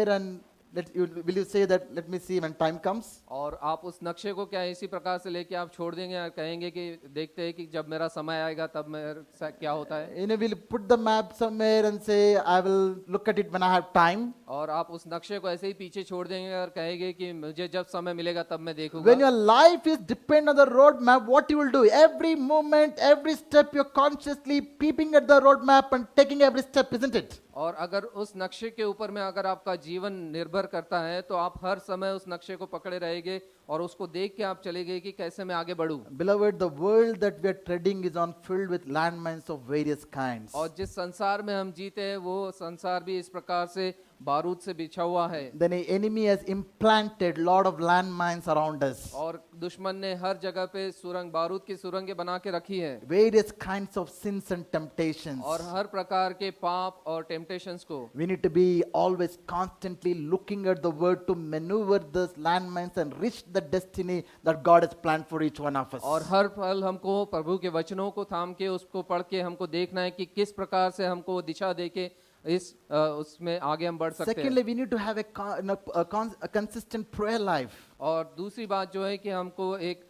and Will you say that, let me see when time comes? और आप उस नक्शे को क्या इसी प्रकार से लेके आप छोड़ देंगे और कहेंगे कि देखते हैं कि जब मेरा समय आएगा तब मेरे साथ क्या होता है? You know, we'll put the map somewhere and say, I will look at it when I have time. और आप उस नक्शे को ऐसे ही पीछे छोड़ देंगे और कहेंगे कि मुझे जब समय मिलेगा तब मैं When देखूंगा। your life is depend on the road map, what you will do? Every moment, every step, you're consciously peeping at the road map and taking every step, isn't it? और अगर उस नक्शे के ऊपर में अगर आपका जीवन निर्भर करता है तो आप हर समय उस नक्शे को पकड़े रहेंगे और उसको देख के आप चलेंगे कि कैसे मैं आगे बढ़ूं। Beloved, the world that we are treading is on filled with landmines of various kinds. और जिस संसार में हम जीते हैं वो संसार भी इस प्रकार से बारूद से बिछा हुआ है। Then the enemy has implanted lot of landmines around us. और दुश्मन ने हर जगह पे सुरंग बारूद की सुरंगें बना के रखी है Various kinds of sins and temptations. और हर प्रकार के पाप और टेम्पटेशंस को। We need to be always constantly looking at the word to maneuver those landmines and reach the destiny that God has planned for each one of us. और हर पल हमको प्रभु के वचनों को थाम के उसको पढ़ के हमको देखना है कि किस प्रकार से हमको दिशा दे के उसमें आगे हम बढ़ सकते हैं। Secondly, we need to have a consistent prayer life. और दूसरी बात जो है कि हमको एक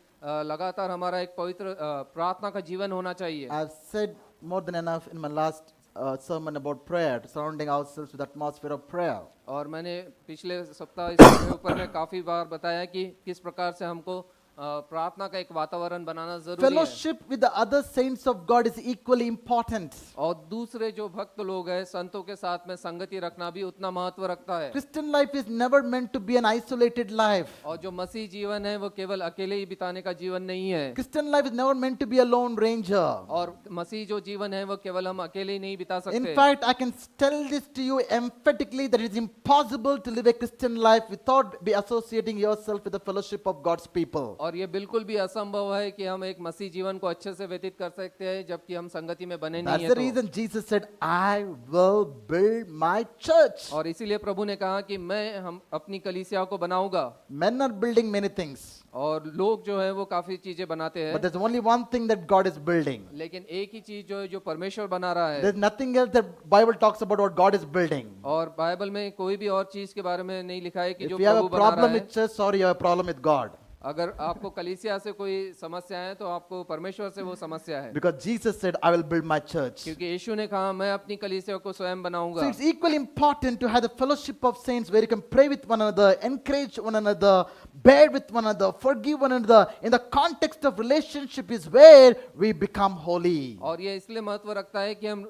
लगातार हमारा एक पवित्र प्रार्थना का जीवन होना चाहिए। I've said more than enough in my last sermon about prayer, surrounding ourselves with atmosphere of prayer. और मैंने पिछले सप्ताह इसके ऊपर में काफी बार बताया कि किस प्रकार से हमको प्रार्थना का एक वातावरण बनाना जरूरी है। Fellowship with the other saints of God is equally important. और दूसरे जो भक्त लोग हैं संतों के साथ में संगति रखना भी उतना महत्व रखता है। Christian life is never meant to be an isolated life. और जो मसीह जीवन है वो केवल अकेले ही बिताने का जीवन नहीं है। Christian life is never meant to be a lone ranger. और मसीह जो जीवन है वो केवल हम अकेले ही नहीं बिता सकते। In fact, I can tell this to you emphatically that it is impossible to live a Christian life without be associating yourself with the fellowship of God's people. और ये बिल्कुल भी असंभव है कि हम एक मसीह जीवन को अच्छे से व्यतीत कर सकते हैं जबकि हम संगति में बने नहीं That's हैं the तो। reason Jesus said, I will build my church. और इसीलिए प्रभु ने कहा कि मैं हम अपनी कलीसिया को बनाऊंगा। Men are building many things, और लोग जो है वो काफी चीजें बनाते but हैं there's only one thing that God is building. लेकिन एक ही चीज जो है जो परमेश्वर बना रहा है। There's nothing else that Bible talks about what God is building. और बाइबल में कोई भी और चीज के बारे में नहीं लिखा है कि If जो you have प्रभु a बना रहा problem है। with church, sorry, you have a problem with God. अगर आपको कलीसिया से कोई समस्या है तो आपको परमेश्वर से वो समस्या है। Because Jesus said, I will build my church. क्योंकि यीशु ने कहा मैं अपनी कलीसिया को स्वयं बनाऊंगा। So it's equally important to have the fellowship of saints where you can pray with one another, encourage one another, bear with one another, forgive one another. In the context of relationship is where we become holy. और ये इसलिए महत्व रखता है कि हम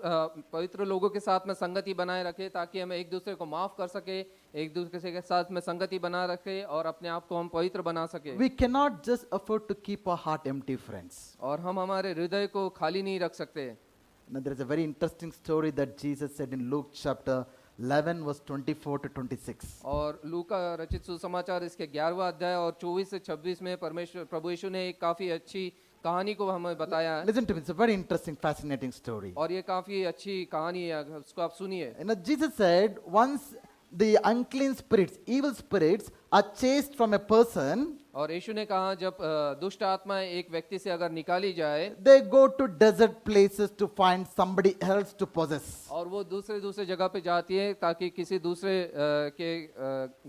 पवित्र लोगों के साथ में संगति बनाए रखें ताकि हम एक दूसरे को माफ कर सके, एक दूसरे के साथ में संगति बना रखे और अपने आप को हम पवित्र बना सके। We cannot just afford to keep our heart empty, friends. और हम हमारे हृदय को खाली नहीं रख सकते। Now there is a very interesting story that Jesus said in Luke chapter 11 verse 24 to 26. और लूका रचित सुसमाचार इसके 11वां अध्याय और 24 से 26 में परमेश्वर प्रभु यीशु ने एक काफी अच्छी कहानी को हमें बताया है। Listen to me, it's a very interesting, fascinating story. और ये काफी अच्छी कहानी है, उसको आप सुनिए। You know, Jesus said, once the unclean spirits, evil spirits, are chased from a person, और यीशु ने कहा जब दुष्ट आत्माएं एक व्यक्ति से अगर निकाली जाए they go to desert places to find somebody else to possess. और वो दूसरे जगह पे जाती है ताकि किसी दूसरे के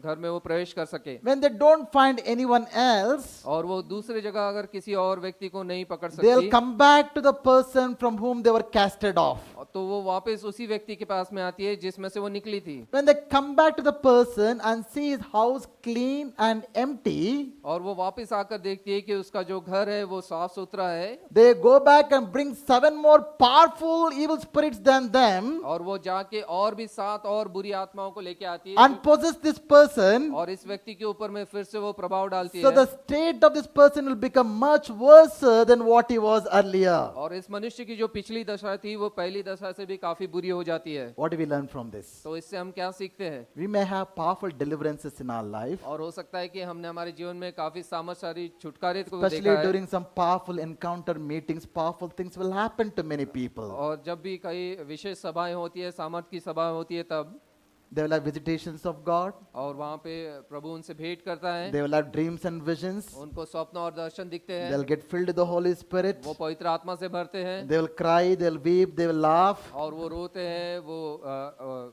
घर में वो प्रवेश कर सके। When they don't find anyone else, और वो दूसरे जगह अगर किसी और व्यक्ति को नहीं पकड़ they'll सकती come back to the person from whom they were casted off. तो वो वापस उसी व्यक्ति के पास में आती है जिसमें से वो निकली थी। When they come back to the person and see his house clean and empty, और वो वापस आकर देखती है कि उसका जो घर है वो साफ सुथरा है। they go back and bring 7 more powerful evil spirits than them और वो जाके और भी 7 और बुरी आत्माओं को लेके आती है and possess this person. और इस व्यक्ति के ऊपर में फिर से वो प्रभाव डालती So है। the state of this person will become much worse than what he was earlier. और इस मनुष्य की जो पिछली दशा थी वो पहली दशा से भी काफी बुरी हो जाती है। What do we learn from this? तो इससे हम क्या सीखते हैं? We may have powerful deliverances in our life, और हो सकता है कि हमने हमारे जीवन में काफी सामर्थ्यशाली छुटकारे को especially देखा है। during some powerful encounter meetings, powerful things will happen to many people. और जब भी कई विशेष सभाएं होती है, सामर्थ की सभाएं होती है तब They will have visitations of God. और वहाँ पे प्रभु उनसे भेंट करता है, They will have dreams and visions. उनको स्वप्न और दर्शन दिखते हैं, They'll get filled with the Holy Spirit. वो पवित्र आत्मा से भरते हैं, They will cry, they will weep, they will laugh. और वो रोते हैं, वो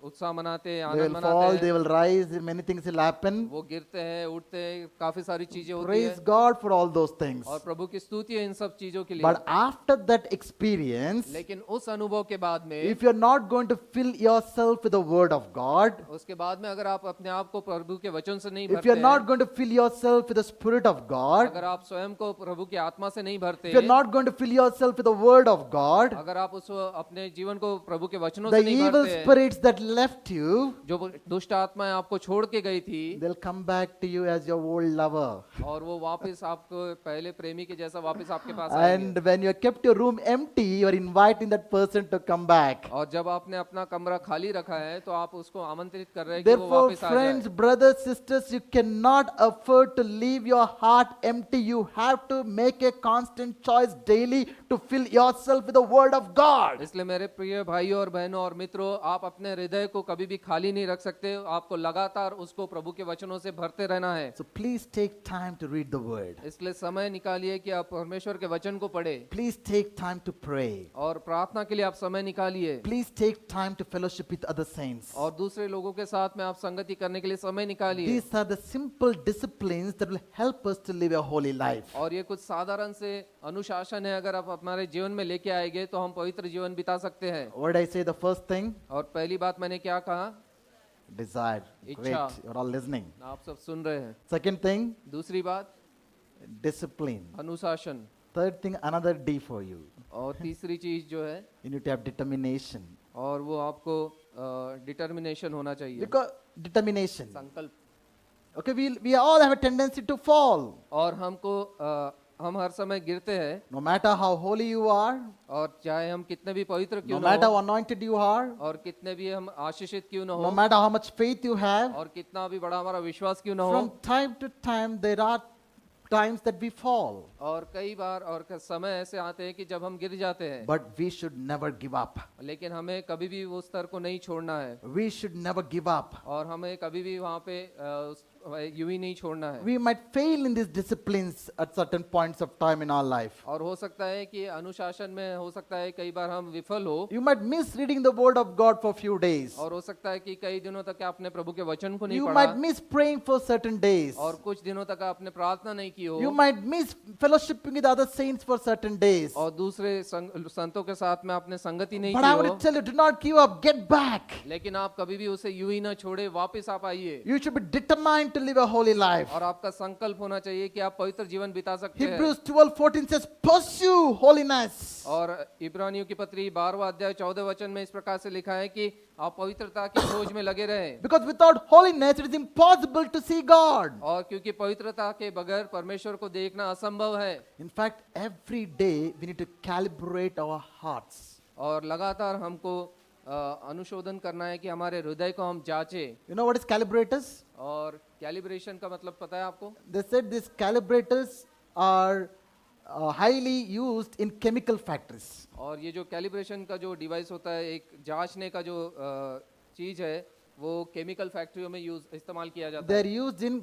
उत्साह मनाते हैं, They आनंद will fall, मनाते they हैं, will rise, many things will happen. वो गिरते हैं, उठते हैं, काफी सारी चीजें होती Praise है, God for all those things. और प्रभु की स्तुति है इन सब चीजों के लिए। But after that experience, लेकिन उस अनुभव के बाद में, if you're not going to fill yourself with the Word of God, उसके बाद में अगर आप अपने आप को प्रभु के वचन से नहीं if भरते you're हैं, not going to fill yourself with the Spirit of God, अगर आप स्वयं को प्रभु की आत्मा से नहीं भरते, if you're not going to fill yourself with the Word of God, अगर आप उस अपने जीवन को प्रभु के वचनों the से नहीं evil भरते हैं, spirits that left you, जो दुष्ट आत्माएं आपको छोड़ के गई थी, they'll come back to you as your old lover. और वो वापस आपको पहले प्रेमी के जैसा वापस आपके पास आएंगे। And when you kept your room empty, you are inviting that person to come back. और जब आपने अपना कमरा खाली रखा है तो आप उसको आमंत्रित कर रहे हैं कि वो Therefore, वापस आ friends, जाए। brothers, sisters, you cannot afford to leave your heart empty. You have to make a constant choice daily to fill yourself with the Word of God. इसलिए मेरे प्रिय भाइयों और बहनों और मित्रों, आप अपने हृदय को कभी भी खाली नहीं रख सकते, आपको लगातार उसको प्रभु के वचनों से भरते रहना है। So please take time to read the Word. इसलिए समय निकालिए कि आप परमेश्वर के वचन को पढ़े, Please take time to pray. और प्रार्थना के लिए आप समय निकालिए, Please take time to fellowship with other saints. और दूसरे लोगों के साथ में आप संगति करने के लिए समय निकालिए। These are the simple disciplines that will help us to live a holy life. और ये कुछ साधारण से अनुशासन है, अगर आप हमारे जीवन में लेके आएंगे तो हम पवित्र जीवन बिता सकते हैं। What did I say? The first thing? और पहली बात मैंने क्या कहा? Desire. Great. इच्छा। You're all listening. आप सब सुन रहे हैं। Second thing? दूसरी बात Discipline. अनुशासन, Third thing, another D for you. और तीसरी चीज जो है, You need to have determination. और वो आपको डिटर्मिनेशन होना चाहिए, Because determination. संकल्प। Okay, we all have a tendency to fall. और हम हर समय गिरते हैं, No matter how holy you are, और चाहे हम कितने भी पवित्र no क्यों ना matter हो, how anointed you are, और कितने भी हम आशीषित क्यों ना no हो, matter how much faith you have, और कितना भी बड़ा हमारा विश्वास क्यों ना हो, from time to time there are times that we fall. और कई बार और समय ऐसे आते हैं कि जब हम गिर जाते हैं, But we should never give up. लेकिन हमें कभी भी उस स्तर को नहीं छोड़ना है, We should never give up. और हमें कभी भी वहाँ पे यूं ही नहीं छोड़ना है। We might fail in these disciplines at certain points of time in our life. और हो सकता है कि अनुशासन में हो सकता है कई बार हम विफल हो, You might miss reading the Word of God for a few days. और हो सकता है कि कई दिनों तक आपने प्रभु के वचन को नहीं You पढ़ा, might miss praying for certain days. और कुछ दिनों तक आपने प्रार्थना नहीं की हो, You might miss fellowshipping with other saints for certain days. और दूसरे संतों के साथ में आपने संगति नहीं But की I want हो, to tell you, do not give up. Get back. लेकिन आप कभी भी उसे यूं ही ना छोड़े, वापस आप आइए। You should be determined to live a holy life. और आपका संकल्प होना चाहिए कि आप पवित्र जीवन बिता सकते हैं। Hebrews 12:14 says, pursue holiness. और इब्रानियों की पत्री 12वां अध्याय 14 वचन में इस प्रकार से लिखा है कि आप पवित्रता की खोज में लगे रहें, Because without holiness, it is impossible to see God. और क्योंकि पवित्रता के बगैर परमेश्वर को देखना असंभव है। In fact, every day we need to calibrate our hearts. और लगातार हमको अनुशोधन करना है कि हमारे हृदय को हम जांचे। You know what is calibrators? और कैलिब्रेशन का मतलब पता है आपको? They said these calibrators are highly used in chemical factories. और ये जो कैलिब्रेशन का जो डिवाइस होता है, एक जांचने का जो चीज है, वो केमिकल फैक्ट्रियों में इस्तेमाल किया जाता They है। are used in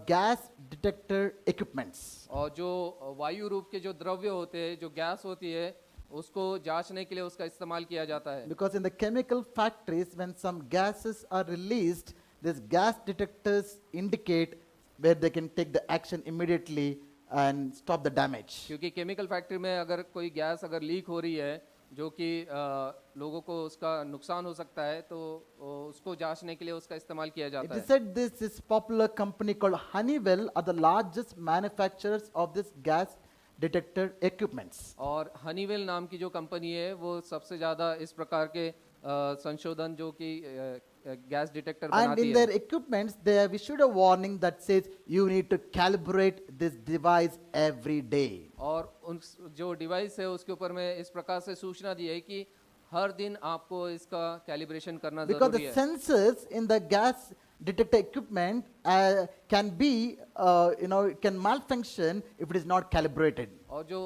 gas detector equipments. और जो वायु रूप के जो द्रव्य होते हैं, जो गैस होती है, उसको जांचने के लिए उसका इस्तेमाल किया जाता है। Because in the chemical factories, when some gases are released, these gas detectors indicate where they can take the action immediately and stop the damage. क्योंकि केमिकल फैक्ट्री में अगर कोई गैस अगर लीक हो रही है जो कि लोगों को उसका नुकसान हो सकता है, तो उसको जांचने के लिए उसका इस्तेमाल किया It जाता is है। said this popular company called Honeywell are the largest manufacturers of this gas detector equipments. और हनीवेल नाम की जो कंपनी है वो सबसे ज़्यादा इस प्रकार के संशोधन जो कि गैस डिटेक्टर And बनाती in है। their equipments, they have issued a warning that says you need to calibrate this device every day. और उन जो डिवाइस है उसके ऊपर में इस प्रकार से सूचना दी है कि हर दिन आपको इसका कैलिब्रेशन करना Because जरूरी the है। sensors in the gas detector equipment can be, it can malfunction if it is not calibrated. और जो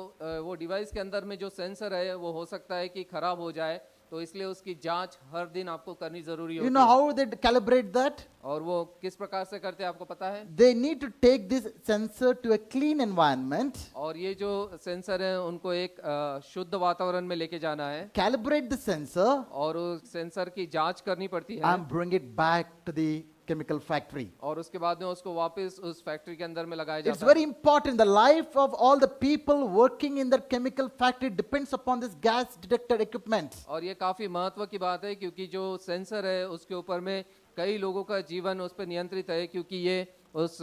वो डिवाइस के अंदर में जो सेंसर है वो हो सकता है कि खराब हो जाए तो इसलिए उसकी जांच हर दिन आपको करनी जरूरी You होती know है। how they calibrate that? और वो किस प्रकार से करते हैं आपको पता है? They need to take this sensor to a clean environment, और ये जो सेंसर है उनको एक शुद्ध वातावरण में लेके जाना है calibrate the sensor, और उस सेंसर की जांच करनी पड़ती है and bring it back to the chemical factory. और उसके बाद में उसको वापस उस फैक्ट्री के अंदर में लगाया It's जाता very है। important. The life of all the people working in that chemical factory depends upon this gas detector equipment. और ये काफी महत्व की बात है क्योंकि जो सेंसर है उसके ऊपर में कई लोगों का जीवन उस पर नियंत्रित है क्योंकि ये उस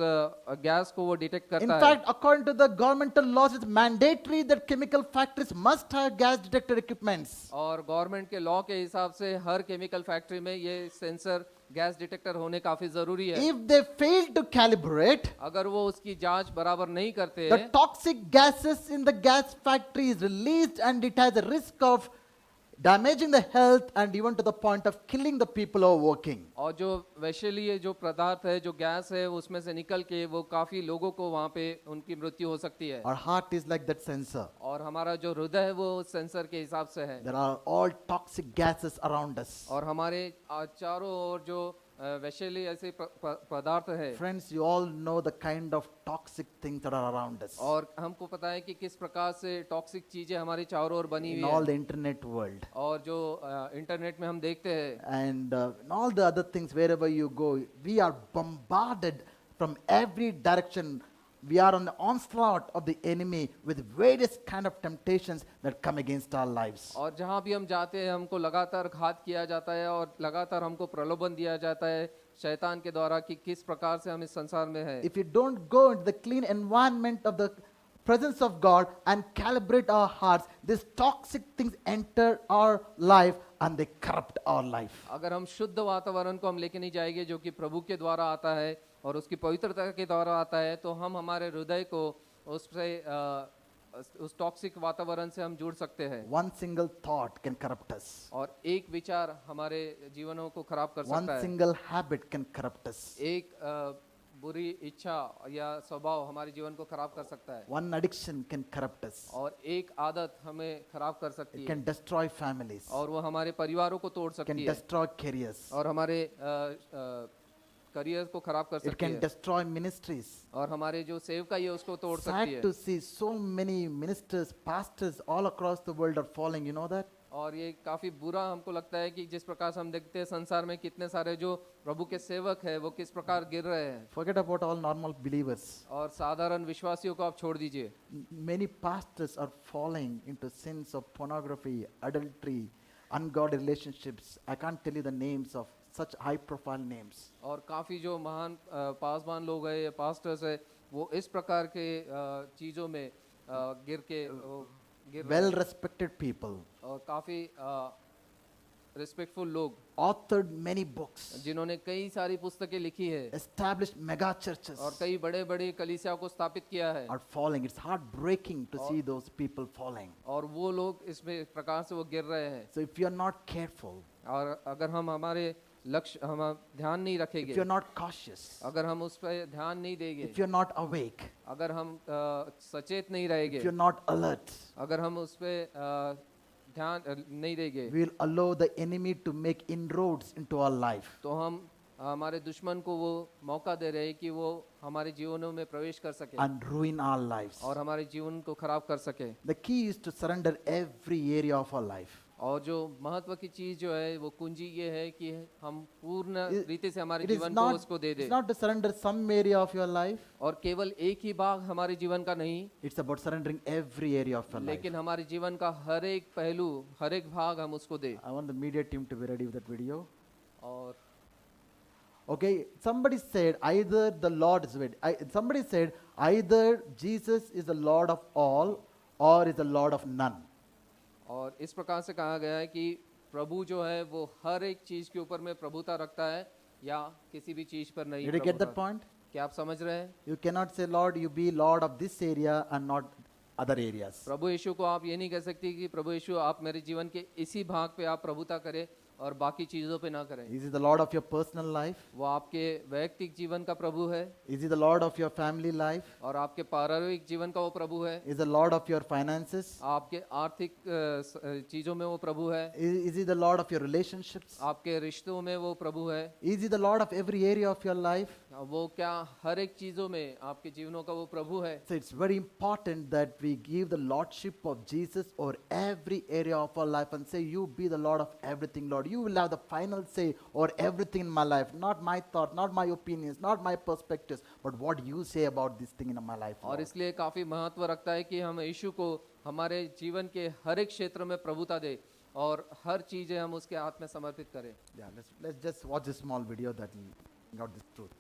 गैस को वो डिटेक्ट In करता है। fact, according to the governmental laws, it's mandatory that chemical factories must have gas detector equipments. और गवर्नमेंट के लॉ के हिसाब से हर केमिकल फैक्ट्री में ये सेंसर गैस डिटेक्टर होने काफी जरूरी है। If they fail to calibrate, अगर वो उसकी जांच बराबर नहीं करते the toxic gases in the gas factory is released and it has a risk of damaging the health and even to the point of killing the people who are working. और जो वैश्यलीय जो पदार्थ है जो गैस है उसमें से निकल के वो काफी लोगों को वहाँ पे उनकी मृत्यु हो सकती है। Our heart is like that sensor. और हमारा जो हृदय है वो उस सेंसर के हिसाब से है There are all toxic gases around us. और हमारे चारों ओर जो वैश्यलीय ऐसे पदार्थ है Friends, you all know the kind of toxic things that are around us और हमको पता है कि किस प्रकार से टॉक्सिक चीजें हमारी चारों ओर बनी in हुई all है the internet world. और जो इंटरनेट में हम देखते हैं And in all the other things, wherever you go, we are bombarded from every direction. We are on the onslaught of the enemy with various kind of temptations that come against our lives. और जहाँ भी हम जाते हैं हमको लगातार घात किया जाता है और लगातार हमको प्रलोभन दिया जाता है शैतान के द्वारा कि किस प्रकार से हम इस संसार में है। If you don't go into the clean environment of the presence of God and calibrate our hearts, these toxic things enter our life and they corrupt our life. अगर हम शुद्ध वातावरण को हम लेके नहीं जाएंगे जो कि प्रभु के द्वारा आता है और उसकी पवित्रता के द्वारा आता है तो हम हमारे हृदय को उससे उस टॉक्सिक वातावरण से हम जुड़ सकते हैं। One single thought can corrupt us. और एक विचार हमारे जीवनों को खराब कर One सकता है। single habit can corrupt us. एक बुरी इच्छा या स्वभाव हमारे जीवन को खराब कर सकता है One addiction can corrupt us. और एक आदत हमें खराब कर सकती It है can destroy families. और वो हमारे परिवारों को तोड़ Can सकती है destroy careers. और हमारे करियर को खराब कर It सकती can है destroy ministries. और हमारे जो सेवकाई है उसको तोड़ सकती Sad है। to see so many ministers, pastors all across the world are falling. You know that? और ये काफी बुरा हमको लगता है कि जिस प्रकार से हम देखते हैं संसार में कितने सारे जो प्रभु के सेवक है वो किस प्रकार गिर रहे हैं Forget about all normal believers. और साधारण विश्वासियों को आप छोड़ दीजिए। Many pastors are falling into sins of pornography, adultery, ungodly relationships. I can't tell you the names of such high profile names. और काफी जो महान पासवान लोग हैं या पास्टर्स है वो इस प्रकार के चीजों में गिर के गिर रहे Well हैं। respected people, और काफी रिस्पेक्टफुल लोग authored many books, जिन्होंने कई सारी पुस्तकें लिखी है established mega churches और कई बड़े बड़े कलीसिया को स्थापित किया है are falling. It's heartbreaking to see those people falling. और वो लोग इसमें प्रकार से वो गिर रहे हैं। So if you are not careful, और अगर हम हमारे लक्ष्य हम ध्यान नहीं if रखेंगे you're not cautious, अगर हम उस पर ध्यान नहीं देंगे if you're not awake, अगर हम सचेत नहीं रहेंगे if you're not alert, अगर हम उस पर ध्यान नहीं देंगे we'll allow the enemy to make inroads into our life. तो हम हमारे दुश्मन को वो मौका दे रहे हैं कि वो हमारे जीवनों में प्रवेश कर सके And ruin our lives. और हमारे जीवन को खराब कर सके। The key is to surrender every area of our life. और जो महत्व की चीज जो है वो कुंजी ये है कि हम पूर्ण It- रीति से हमारे It is जीवन को not, उसको दे it's they not to surrender some area of your life. और केवल एक ही भाग हमारे जीवन का नहीं It's about surrendering every area of your life. लेकिन हमारे जीवन का हर एक पहलू हर एक भाग हम उसको दे। I want the media team to be ready with that video. और Okay, somebody said either the Lord is with. Somebody said either Jesus is the Lord of all or is the Lord of none. और इस प्रकार से कहा गया है कि प्रभु जो है वो हर एक चीज के ऊपर में प्रभुता रखता है या किसी भी चीज पर नहीं। Did you get that प्रभुता। point? क्या आप समझ रहे हैं? You cannot say, Lord, you be Lord of this area and not other areas. प्रभु यीशु को आप ये नहीं कह सकते कि प्रभु यीशु आप मेरे जीवन के इसी भाग पे आप प्रभुता करें और बाकी चीजों पे ना करें। Is He the Lord of your personal life? वो आपके वैयक्तिक जीवन का प्रभु है Is He the Lord of your family life? और आपके पारिवारिक जीवन का वो प्रभु है। Is the Lord of your finances? आपके आर्थिक चीजों में वो प्रभु है। Is He the Lord of your relationships? आपके रिश्तों में वो प्रभु है। Is He the Lord of every area of your life? वो क्या हर एक चीजों में आपके जीवनों का वो प्रभु है। So it's very important that we give the lordship of Jesus over every area of our life and say, you be the Lord of everything, Lord. You will have the final say over everything in my life. Not my thought, not my opinions, not my perspectives, but what you say about this thing in my life, और Lord. इसलिए काफी महत्व रखता है कि हम यीशु को हमारे जीवन के हर एक क्षेत्र में प्रभुता दे और हर चीजें हम उसके हाथ में समर्पित करें। Yeah, let's just watch a small video that will bring out this truth.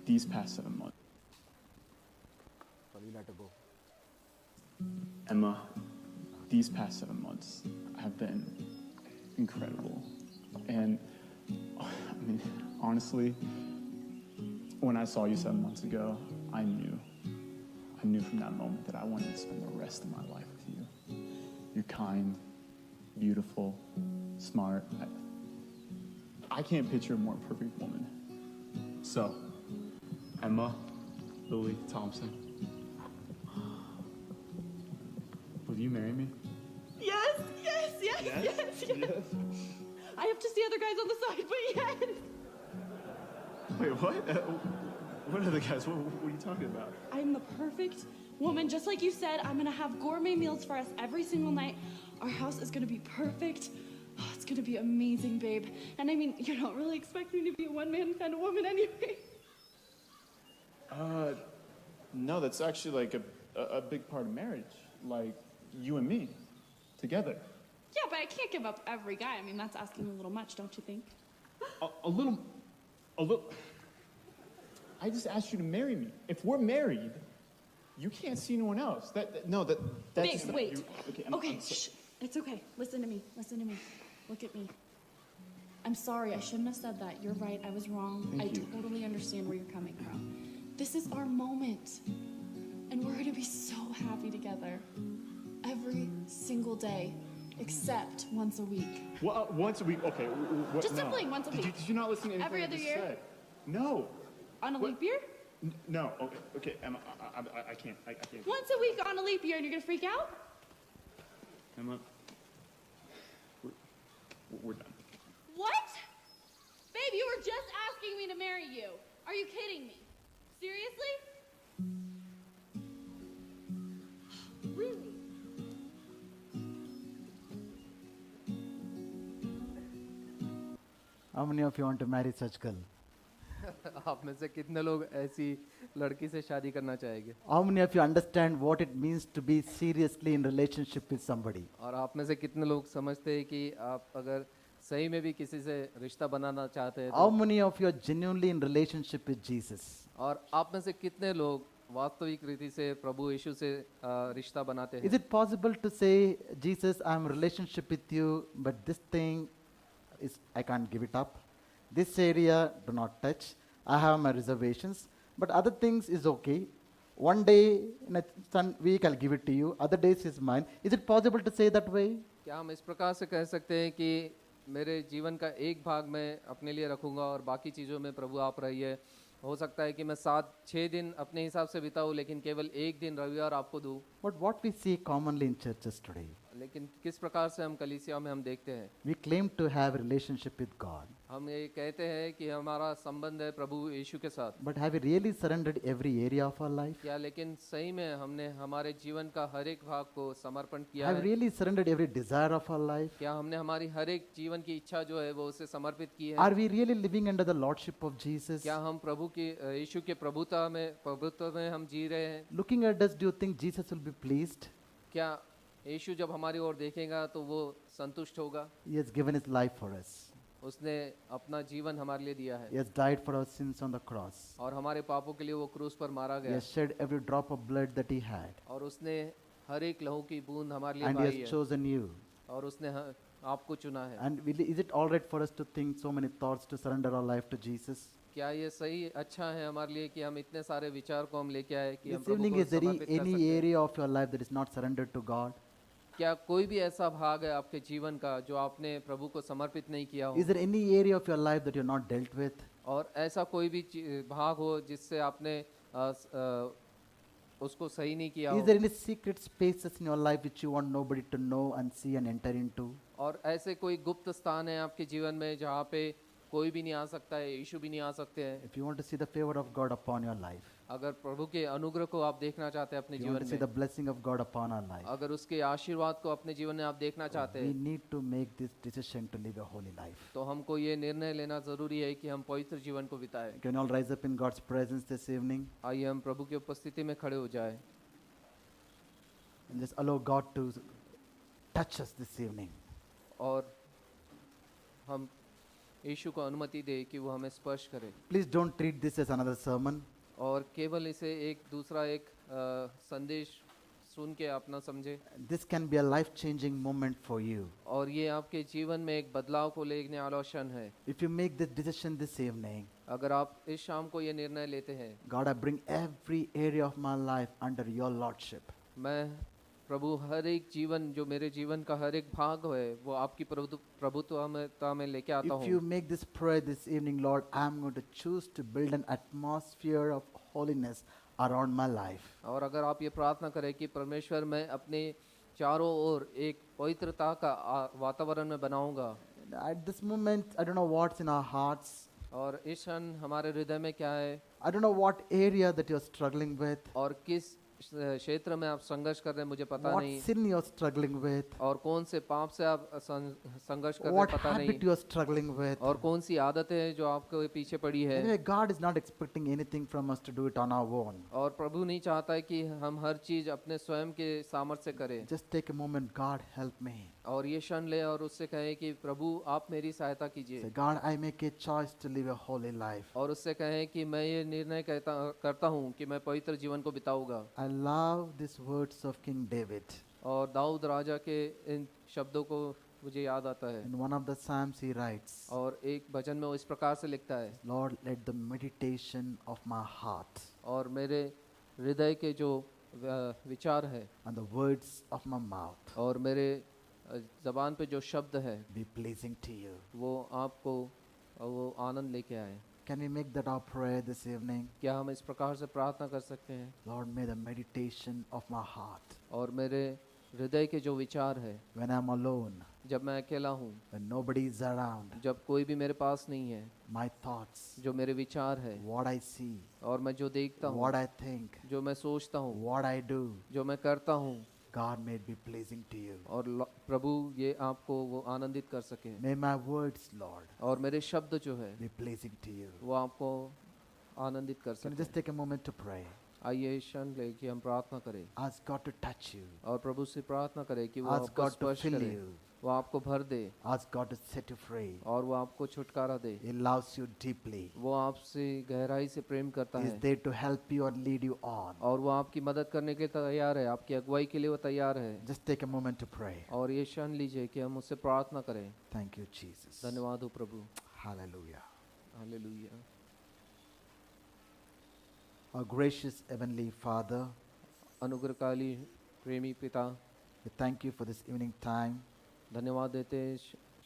These past 7 months. So you'll have to go. Emma, these past 7 months have been incredible. And I mean, honestly, when I saw you 7 months ago, I knew from that moment that I wanted to spend the rest of my life with you. You're kind, beautiful, smart. I can't picture a more perfect woman. So, Emma Lily Thompson, will you marry me? Yes, yes, yes, yes, yes. I have to see other guys on the side, but yes. Wait, what? What other guys? What are you talking about? I'm the perfect woman, just like you said. I'm gonna have gourmet meals for us every single night. Our house is gonna be perfect. Oh, it's gonna be amazing, babe. And I mean, you're not really expecting me to be a one-man kind of woman anyway. No, that's actually like a big part of marriage. Like you and me together. Yeah, but I can't give up every guy. I mean, that's asking a little much, don't you think? A little. I just asked you to marry me. If we're married, you can't see anyone else. That's Babe, just wait. Okay, Okay, shh. It's okay. Listen to me. Listen to me. Look at me. I'm sorry. I shouldn't have said that. You're right. I was wrong. Thank you. Totally understand where you're coming from. This is our moment. And we're going to be so happy together. Every single day. Except once a week. Well, once a week. Okay. Just a fling, once a week. Did you not listen to anything Every I other just year? said? No. On a What? leap year? No. Okay. Emma, I can't. I can't. Once a week on a leap year and you're going to freak out? Emma, we're done. What? Babe, you were just asking me to marry you. Are you kidding me? Seriously? Really? How many of you want to marry such girl? आप में से कितने लोग ऐसी लड़की से शादी करना चाहेंगे? How many of you understand what it means to be seriously in relationship with somebody? और आप में से कितने लोग समझते हैं कि आप अगर सही में भी किसी से रिश्ता बनाना चाहते हैं How तो, many of you are genuinely in relationship with Jesus? और आप में से कितने लोग वास्तविक रीति से प्रभु यीशु से रिश्ता बनाते Is हैं? it possible to say, Jesus, I'm in relationship with you, but this thing is, I can't give it up. This area, do not touch. I have my reservations, but other things is okay. One day in a week, I'll give it to you. Other days is mine. Is it possible to say that way? क्या हम इस प्रकार से कह सकते हैं कि मेरे जीवन का एक भाग मैं अपने लिए रखूंगा और बाकी चीज़ों में प्रभु आप रहिए? हो सकता है कि मैं 7-6 दिन अपने हिसाब से बिताऊं, लेकिन केवल एक दिन रविवार आपको दूं। But what we see commonly in churches today, लेकिन किस प्रकार से हम कलीसिया में हम देखते हैं, we claim to have a relationship with God. हम ये कहते हैं कि हमारा संबंध है प्रभु यीशु के साथ, But have we really surrendered every area of our life? क्या लेकिन सही में हमने हमारे जीवन का हर एक भाग को समर्पण किया Have we है? really surrendered every desire of our life? क्या हमने हमारी हर एक जीवन की इच्छा जो है वो उसे समर्पित की है? Are we really living under the lordship of Jesus? क्या हम प्रभु की यीशु के प्रभुत्व में हम जी रहे हैं? Looking at us, do you think Jesus will be pleased? क्या यीशु जब हमारी ओर देखेगा तो वो संतुष्ट होगा? He has given his life for us. उसने अपना जीवन हमारे लिए दिया He है has died for our sins on the cross. और हमारे पापों के लिए वो क्रूस पर मारा He गया has shed every drop of blood that he had. और उसने हर एक लहू की बूंद हमारे लिए And he बहाई has है chosen you. और उसने आपको चुना है। And is it all right for us to think so many thoughts to surrender our life to Jesus? क्या ये सही अच्छा है हमारे लिए कि हम इतने सारे विचार को हम लेके आए कि हम This प्रभु evening, को is there समर्पित कर any सकते हैं? area of your life that is not surrendered to God? क्या कोई भी ऐसा भाग है आपके जीवन का जो आपने प्रभु को समर्पित नहीं किया हो? Is there any area of your life that you're not dealt with? और ऐसा कोई भी भाग हो जिससे आपने उसको सही नहीं किया Is हो? there any secret spaces in your life which you want nobody to know and see and enter into? और ऐसे कोई गुप्त स्थान है आपके जीवन में जहाँ पे कोई भी नहीं आ सकता है, यीशु भी नहीं आ सकते हैं? If you want to see the favor of God upon your life, अगर प्रभु के अनुग्रह को आप देखना चाहते हैं अपने if you want to जीवन see the में, blessing of God upon our life, अगर उसके आशीर्वाद को अपने जीवन में आप देखना चाहते we हैं, need to make this decision to live a holy life. तो हमको ये निर्णय लेना जरूरी है कि हम पवित्र जीवन को बिताएं। Can you all rise up in God's presence this evening आइए हम प्रभु की उपस्थिति में खड़े हो जाएं and just allow God to touch us this evening? और हम यीशु को अनुमति दें कि वो हमें स्पर्श करे, Please don't treat this as another sermon. और केवल इसे एक दूसरा एक संदेश सुन के आप ना समझे। This can be a life-changing moment for you. और ये आपके जीवन में एक बदलाव को लेने वाला क्षण है। If you make this decision this evening, अगर आप इस शाम को ये निर्णय लेते हैं, God, I bring every area of my life under your lordship. मैं प्रभु हर एक जीवन जो मेरे जीवन का हर एक भाग है वो आपकी प्रभुत्व में लेके आता If you हूँ। make this prayer this evening, Lord, I'm going to choose to build an atmosphere of holiness around my life. और अगर आप ये प्रार्थना करें कि परमेश्वर मैं अपने चारों ओर एक पवित्रता का वातावरण में बनाऊंगा, At this moment, I don't know what's in our hearts. और इस क्षण हमारे हृदय में क्या है, I don't know what area that you're struggling with, और किस क्षेत्र में आप संघर्ष कर रहे हैं मुझे पता what नहीं, sin you're struggling with, और कौन से पाप से आप संघर्ष कर रहे what हैं पता नहीं, habit you're struggling with. और कौन सी आदतें हैं जो आपके पीछे पड़ी है। Anyway, God is not expecting anything from us to do it on our own. और प्रभु नहीं चाहता है कि हम हर चीज अपने स्वयं के सामर्थ्य से करें। Just take a moment, God, help me. और ये क्षण ले और उससे कहें कि प्रभु आप मेरी सहायता कीजिए, Say, God, I make a choice to live a holy life. और उससे कहें कि मैं ये निर्णय करता हूँ कि मैं पवित्र जीवन को बिताऊंगा। I love these words of King David. और दाऊद राजा के इन शब्दों को मुझे याद आता है, In one of the Psalms, he writes, और एक भजन में वो इस प्रकार से लिखता है, Lord, let the meditation of my heart और मेरे हृदय के जो विचार है and the words of my mouth और मेरे जबान पे जो शब्द है be pleasing to you. वो आपको वो आनंद लेके आए। Can we make that our prayer this evening? क्या हम इस प्रकार से प्रार्थना कर सकते हैं, Lord, may the meditation of my heart, और मेरे हृदय के जो विचार है when I'm alone, जब मैं अकेला हूँ, when nobody is around, जब कोई भी मेरे पास नहीं है, my thoughts, जो मेरे विचार है what I see, और मैं जो देखता हूँ, what I think, जो मैं सोचता हूँ, what I do, जो मैं करता हूँ, God, may it be pleasing to you. और प्रभु ये आपको वो आनंदित कर सके, May my words, Lord, और मेरे शब्द जो है be pleasing to you. वो आपको आनंदित कर Can you सके। just take a moment to pray? आइए क्षण ले कि हम प्रार्थना करें Ask God to touch you. और प्रभु से प्रार्थना करें कि वो Ask आपको God to स्पर्श fill करे, you. वो आपको भर दे, Ask God to set you free. और वो आपको छुटकारा दे। He loves you deeply. वो आपसे गहराई से प्रेम करता He is है, there to help you and lead you on. और वो आपकी मदद करने के लिए तैयार है, आपकी अगुवाई के लिए वो तैयार है। Just take a moment to pray. और ये क्षण लीजिए कि हम उससे प्रार्थना करें। Thank you, Jesus. धन्यवाद हो प्रभु। Hallelujah. Hallelujah. Our gracious Heavenly Father, अनुग्रहकाली प्रेमी पिता, we thank you for this evening time. धन्यवाद देते हैं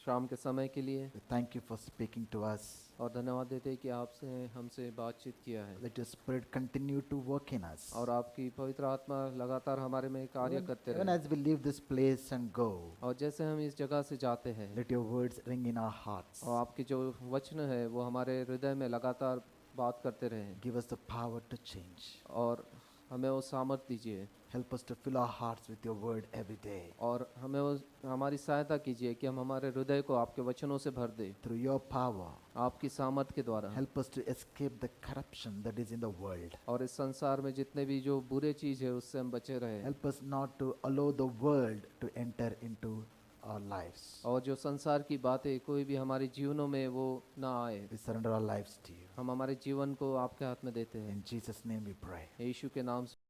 शाम के समय के लिए, We thank you for speaking to us. और धन्यवाद देते हैं कि आपसे हमसे बातचीत किया है, Let your Spirit continue to work in us. और आपकी पवित्र आत्मा लगातार हमारे में कार्य करते Even रहे। as we leave this place and go, और जैसे हम इस जगह से जाते हैं, let your words ring in our hearts. और आपके जो वचन है वो हमारे हृदय में लगातार बात करते रहे, Give us the power to change. और हमें वो सामर्थ दीजिए, Help us to fill our hearts with your word every day. और हमें वो हमारी सहायता कीजिए कि हम हमारे हृदय को आपके वचनों से भर दें, Through your power, आपकी सामर्थ के द्वारा। help us to escape the corruption that is in the world. और इस संसार में जितने भी जो बुरे चीज है उससे हम बचे रहे, Help us not to allow the world to enter into our lives. और जो संसार की बातें कोई भी हमारे जीवनों में वो ना आए। We surrender our lives to you. हम हमारे जीवन को आपके हाथ में देते हैं, In Jesus' name we pray. यीशु के नाम से।